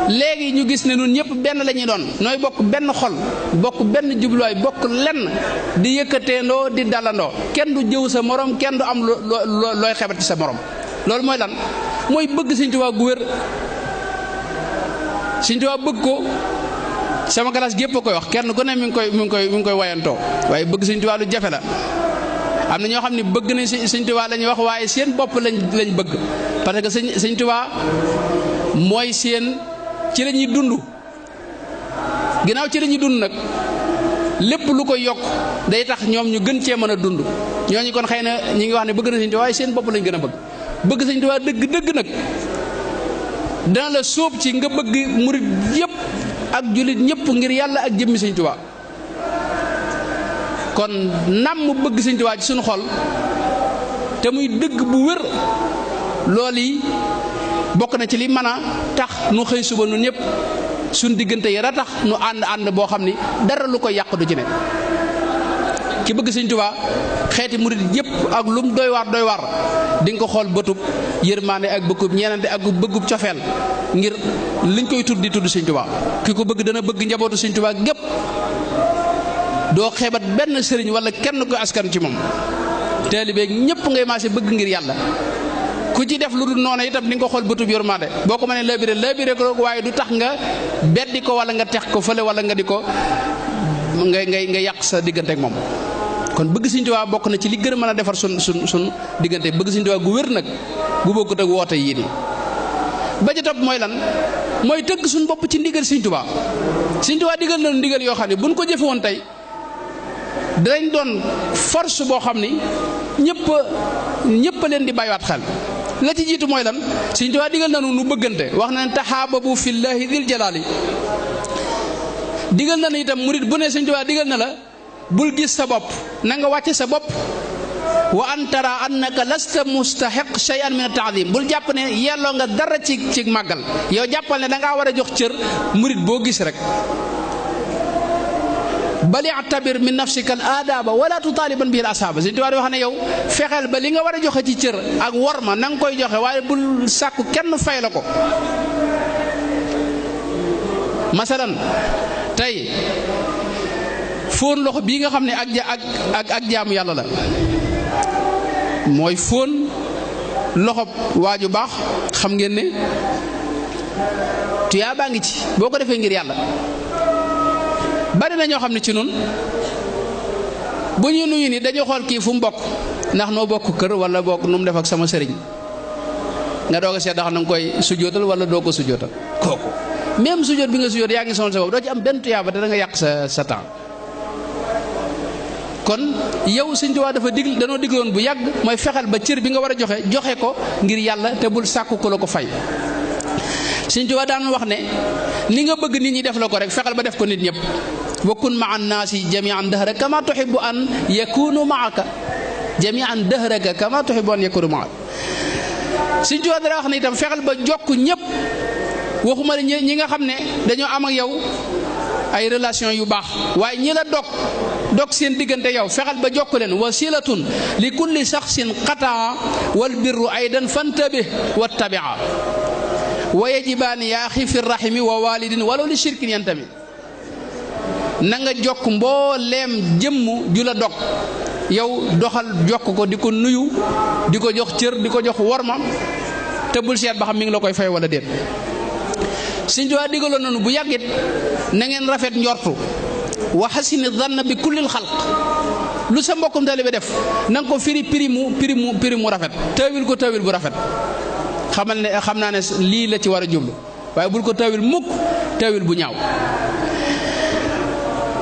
léegi ñu gis ne ñun ñëpp benn la ñuy doon nooy bokk benn xol bokk benn jubluwaay bokk lenn di yëkkateendoo di dalandoo kenn du jëw sa morom kenn du am looy xebat ci sa morom. loolu mooy lan mooy bëgg Sëñ Tuubaa gu wér. Sëñ Tuubaa bëgg ko sama classe gépp a koy wax kenn ku ne mi ngi koy wayantoo waaye bëgg Sëñ Tuubaa lu jafe la. am na ñoo xam ne bëgg nañ Sëñ Tuubaa la ñuy wax waaye seen bopp lañ bëgg parce que Sëñ Tuubaa mooy seen ci la ñuy dund. ginnaaw ci la ñuy dund nag lépp lu koy yokk day tax ñoom ñu gën cee mën a dund ñooñu kon xëy na ñi ngi wax ne bëgg na Sëñ Tuubaa waaye seen bopp lañ gën a bëgg bëgg Sëñ Tuubaa dëgg nag dana la sóob ci nga bëgg murit yépp ak jullit ñëpp ngir yàlla ak jëmmi Sëñ Tuubaa kon nam bëgg Sëñ Tuubaa ci suñu xol te muy dëgg bu wér loolu yi bokk na ci li mën a tax nu xëy suba nu ñëpp suñ diggante yi tax nu ànd boo xam ni dara lu ko yàq du ci ne ki bëgg Sëñ Tuubaa xeeti murit yëpp ak lum doy waar di nga ko xool bëtub yërmaane ak bëggub ñeenante ak bëggub cofeel ngir liñ koy tudd di tudd Sëñ Tuubaa ki ko bëgg dana bëgg njabootu Sëñ Tuubaa gépp doo xeebat benn sëriñ wala kenn ko askan ci moom taalibe ñëpp ngay maase bëgg ngir yàlla ku ci def lu dul noonu itam di nga ko xool bëtub yërmaande boo ko mënee labiré ko waaye du tax nga beddi ko wala nga tex ko fële wala nga di ko nga yàq sa diggante ak moom kon bëgg Sëñ Tuubaa bokk na ci li gën a mën a defar sun diggante bëgg Sëñ Tuubaa gu wér nag gu bokkut ak woote yii nii ba ca topp mooy lan mooy tëgg suñ bopp ci ndigal Sëñ Tuubaa Sëñ Tuubaa digal nañu ndigal yoo xam ne buñ ko jëfe woon tey danañ doon force boo xam ni ñëpp leen di bàyyiwaat xel la ci jiitu mooy lan Sëñ Tuubaa digal nañu nu bëggante wax na ne taxaababu fillaahi dil jalaali digal nañu itam murit bu ne Sëñ Tuubaa digal na la bul gis sa bopp na nga wàcce sa bopp wa an tara annaka lasta mustahiq shay'an min at-ta'zim bul jàpp ne yelloo nga dara ci màggal yow jàppal ne da ngaa war a jox cër murit boo gis rek bal i'tabir min nafsika al-aadaba wala tutaaliban bihi al-ashaaba Sëñ Tuubaa di wax ne yow fexeel ba li nga war a joxe ci cër ak worma na nga koy joxe waaye bul sàkku kenn fay la ko masalan tey fóon loxo bii nga xam ne ak jaamu yàlla la mooy fóon loxo waaju baax xam ngeen ne tuyaa baa ngi ci boo ko defee ngir yàlla bari na ñoo xam ne ci nun bu ñuy nuyu ni dañu xool kii fu mu bokk ndax noo bokk kër wala bokk nu mu def ak sama sëriñ nga doog a seet ndax na nga koy sujjóotal wala doo ko sujjóotal kooku même sujjóot bi nga sujjóot yaa ngi sonal sa bopp doo ci am benn tuyaa ba te da nga yàq sa temps kon yow Sëñ Tuubaa danoo digloon bu yàgg mooy fexeel ba cër bi nga war a joxe ko ngir yàlla te bul sàkku ko la ko fay Sëñ Tuubaa daan wax ne li nga bëgg nit ñi def la ko rek fexeel ba def ko nit ñëpp wa kun maa annaasi jamian dahraka kama tuhibbu an yakunu maaka jamian dahraka kama tuhibbu an yakunu maaka Sëñ Tuubaa dara wax ne itam fexeel ba jokk ñëpp waxuma ne ñi nga xam ne dañoo am ak yow ay relation yu baax waaye ñi la dog seen diggante yow fexeel ba jokk leen wasilatun li kulli shaxsin qataa wal birru aydan fantabih wattabia wa yajibaani yaa xifi rahimi wa walidin walaw li shirkin yantami na nga jokk mbooleem jëmm ju la dog yow doxal jokk ko di ko nuyu di ko jox cër di ko jox worma te bul seet ba xam mi ngi la koy fay wala déet Sëñ Tuubaa digaloon nañu bu yàggit na ngeen rafet njortu wa xasini zanna bi kullil xalq lu sa mbokkum taalibe def na nga ko firi mu rafet tawil ko tawil bu rafet xam naa ne lii la ci war a jublu waaye bul ko tawil mukk tawil bu ñaaw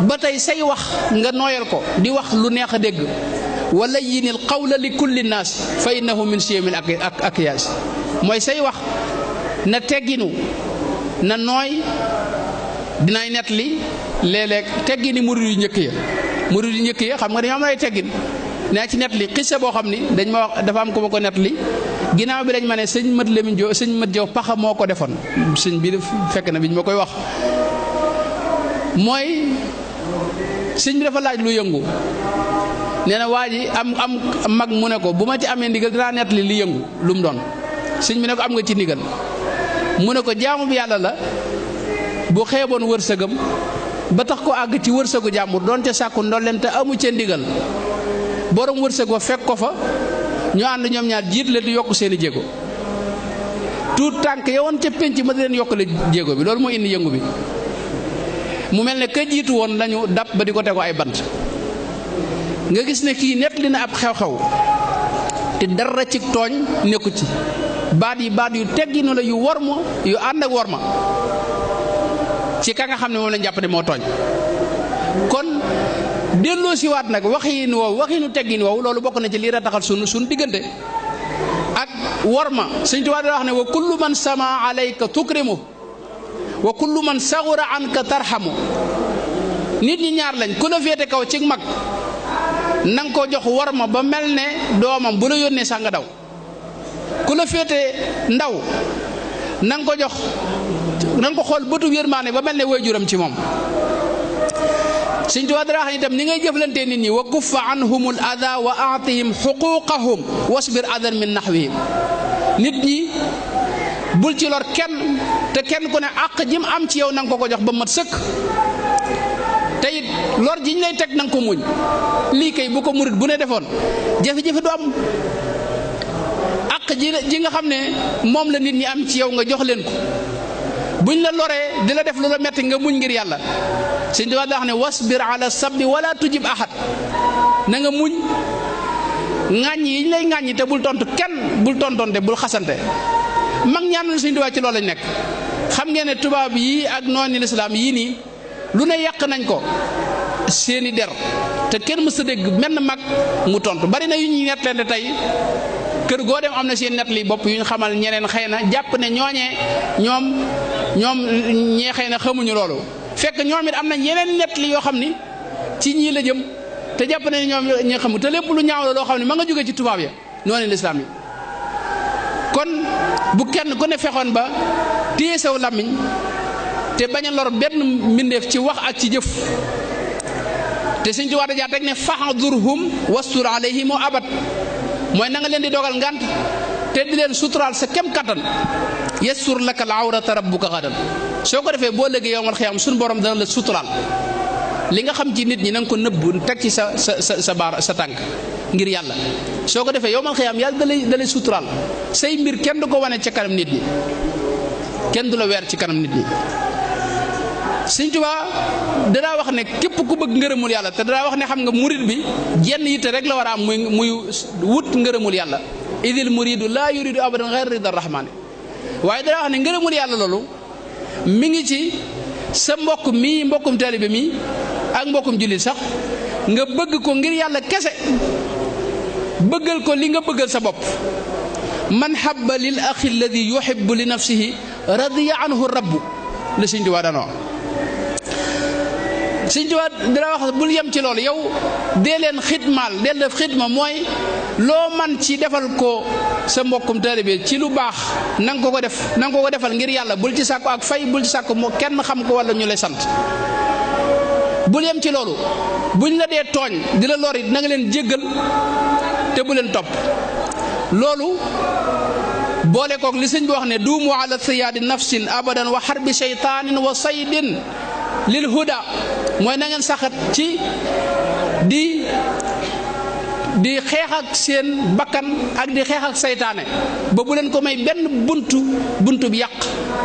ba tey say wax nga nooyal ko di wax lu neex a dégg wala yinil qawla li kulli naas fa innahu min siyamil akyaas mooy say wax na tegginu na nooy dinaay net li léeg-léeg teggini murid yu njëkk ya xam nga dañoo am ay teggin naa ci net li xissa boo xam ni dañ ma wax dafa am ko ma ko net li ginnaaw bi dañ ma ne sëñ Mat Jaw paxa moo ko defoon sëñ bi fekk na biñ ma koy wax mooy sëñ bi dafa laaj lu yëngu nee na waa ji am mag mu ne ko bu ma ci amee ndigal dinaa net li yëngu lu mu doon sëñ bi ne ko am nga ci ndigal mu ne ko jaamu bi yàlla la bu xeeboon wërsëgam ba tax ko àgg ci wërsëgu jàmbur doon ca sàkku ndolleen te amu ca ndigal borom wërsëg wa fekk ko fa ñu ànd ñoom ñaar jiit la di yokk seeni jéego tuut tànk yowoon ca penc ma di leen yokkale jéego bi loolu moo indi yëngu bi mu mel ne ka jiitu woon lañu dab ba di ko tegu ay bant nga gis ne kii nett li na ab xew-xew te dara ci tooñ nekku ci baat yu tegginu la yu worma yu ànd ak worma ci ka nga xam ne moom lañ jàpp ne moo tooñ kon delloo si waat nag waxinu teggin woowu loolu bokk na ci lii rataxal sunu diggante ak worma Sëñ Tuubaa da wax ne wa kullu man sama alayka tukrimu wa kullu man saghura anka tarhamu nit ñi ñaar lañ ku la féete kaw ci mag na nga ko jox worma ba mel ne doomam bu la yónnee sax nga daw ku la féete ndaw na nga ko jox na nga ko xool bëtu yërmaane ba mel ne waajuram ci moom. Sëñ Tuubaa dara wax itam ni ngay jëflantee nit ñi wa kuffa anhumul ada wa aatihim xuquqahum wasbir adan min nahwihim nit ñi bul ci lor kenn te kenn ku ne àq jim am ci yow na nga ko jox ba mat sëkk te it lor jiñ lay teg na nga ko muñ lii kay bu ko murit bu ne defoon jafe-jafe du am àq ji nga xam ne moom la nit ñi am ci yow nga jox leen ko buñ la loree di la def lu la metti nga muñ ngir yàlla. Sëñ Tuubaa daa wax ne wasbir ala sabbi wala tujib ahad na nga muñ ŋàññ yi ñu lay ŋàññi te bul tontu kenn bul tontonte bul xasante mag ñaan Sëñ Tuubaa ci loolu lañ nekk. xam ngeen ne tubaab yii ak noonu lislaam yii nii lu ne yàq nañ ko seeni der te kenn mës a dégg menn mag mu tontu bari na yu ñuy nettante tey kër goo dem am na seen nett li bopp yu ñu xamal ñeneen xëy na jàpp ne ñoom ñee xëy na xamuñu loolu. fekk ñoom it am nañ yeneen nett li yoo xam ni ci ñii la jëm te jàpp ne ñoom ñi xamu te lépp lu ñaaw la loo xam ne ma nga jóge ci tubaab ya noonu lislaam yi kon bu kenn ku ne fexoon ba téye saw làmmiñ te bañ a lor benn mbindeef ci wax ak ci jëf te Sëñ Tuubaa da teg ne fahdurhum wastur alayhim abad mooy na nga leen di dogal ngant te di leen suturaal sa kem kattan yassur laka al awrata rabbuka gadan soo ko defee boo léegi yowmal xiyaam suñu borom dana la suturaal li nga xam ci nit ñi na nga ko nëbb teg ci sa tànk ngir yàlla soo ko defee yowmal xiyaam yàlla da lay suturaal say mbir kenn du ko wane ca kanam nit ñi kenn du la weer ci kanam nit ñi. Sëñ Tuubaa danaa wax ne képp ku bëgg ngërëmul yàlla te danaa wax ne xam nga murid bi jenn yitte rek la war a am muy wut ngërëmul yàlla idil muridu laa yuridu abadan ghayra rida rahmaani waaye danaa wax ne ngërëmul yàlla loolu mi ngi ci sa mbokkum taalibe mi ak mbokkum jullit sax nga bëgg ko ngir yàlla kese bëggal ko li nga bëggal sa bopp man habba lil axi alladi yuhibbu li nafsihi radiya anhu rabbu la Sëñ Tuubaa dana wax. Sëñ Tuubaa dana wax bul yem ci loolu yow dee leen xidmaal dee def xidma mooy loo man ci defal ko sa mbokkum taalibe ci lu baax na nga ko defal ngir yàlla bul ci sàkku ak fay bul ci sàkku moo kenn xam ko wala ñu lay sant. bul yem ci loolu buñ la dee tooñ di la lor it na nga leen jéggal te bu leen topp loolu boole koog li sëñ bi wax ne duumu ala siyaadi nafsin abadan wa xarbi shaytaanin wa saydin lil huda mooy na ngeen saxat ci di xeex ak seen bakkan ak di xeex ak saytaane ba bu leen ko may benn buntu bi yàq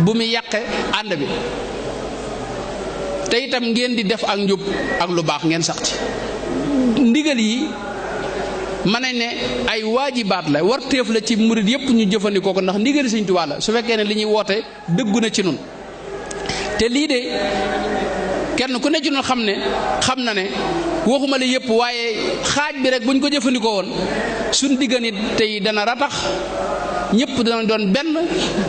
bu muy yàqe ànd bi te itam ngeen di def ak njub ak lu baax ngeen sax ci ndigal yi mën nañ ne ay waajibaat la warteef la ci murid yëpp ñu jëfandikoo ko ndax ndigali Sëñ Tuubaa la su fekkee ne li ñuy woote dëggu na ci nun te lii de kenn ku ne ci nun xam na ne waxuma la yëpp waaye xaaj bi rek buñ ko jëfandikoo woon suñ diggani tey dana ratax ñëpp danañ doon benn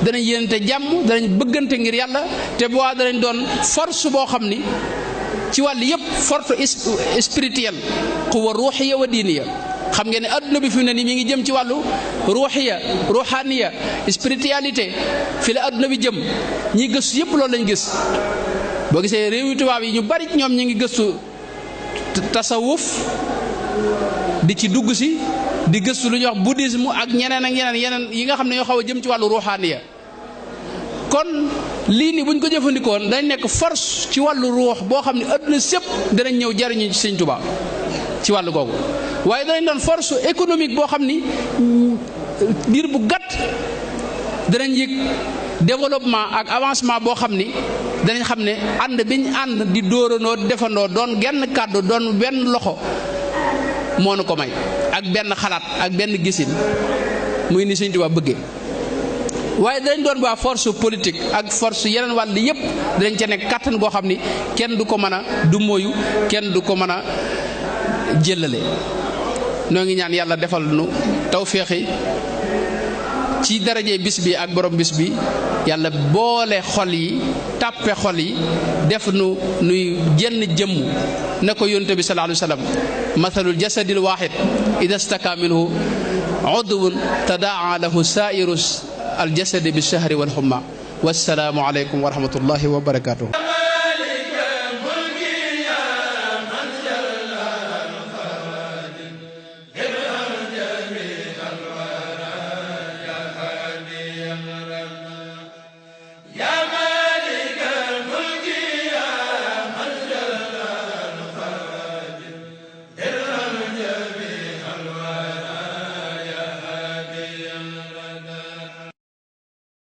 danañ yéenante jàmm danañ bëggante ngir yàlla te bu waa danañ doon force boo xam ni ci wàll yëpp force spirituelle quwa ruuxiya wa diiniya xam ngeen ne adduna bi fi mu ne nii mi ngi jëm ci wàllu ruuxaniya spiritualité fi la adduna bi jëm ñi gëstu yëpp loolu lañ gis boo gisee réew yu tubaab yi ñu bari ñoom ñi ngi gëstu tasawuf di ci dugg si di gëstu lu ñuy wax bouddhisme ak yeneen yi nga xam ne ñoo xaw a jëm ci wàllu ruuxaniya kon lii nii buñ ko jëfandikoon dañ nekk force ci wàllu ruux boo xam ne adduna sépp danañ ñëw jariñu ci Sëñ Tuubaa ci wàllu googu waaye danañ doon force économique boo xam ni diir bu gàtt danañ yëg développement ak avancement boo xam ni danañ xam ne ànd biñ ànd di dóoranoo defandoo doon genn kàddu doon benn loxo moo nu ko may ak benn xalaat ak benn gisin muy ni Sëñ Tuubaa bëggee waaye danañ doon waa force politique ak force yeneen wàll yëpp danañ ca nekk kàttan goo xam ni kenn du ko mën a du moyu kenn du ko mën a jëlale noo ngi ñaan yàlla defal nu tawféexi ci daraje bis bi ak borom bis bi yàlla boole xol yi tàppe xol yi def nuy jenn jëmm na ko yonent bi sallallahu alayhi wa sallam mathalul jasadil waahid idha staka minhu udwun tadaa lahu sairu al jasadi bi shahri wal humma wassalaamu aleykum wa rahmatullahi wa barakatuh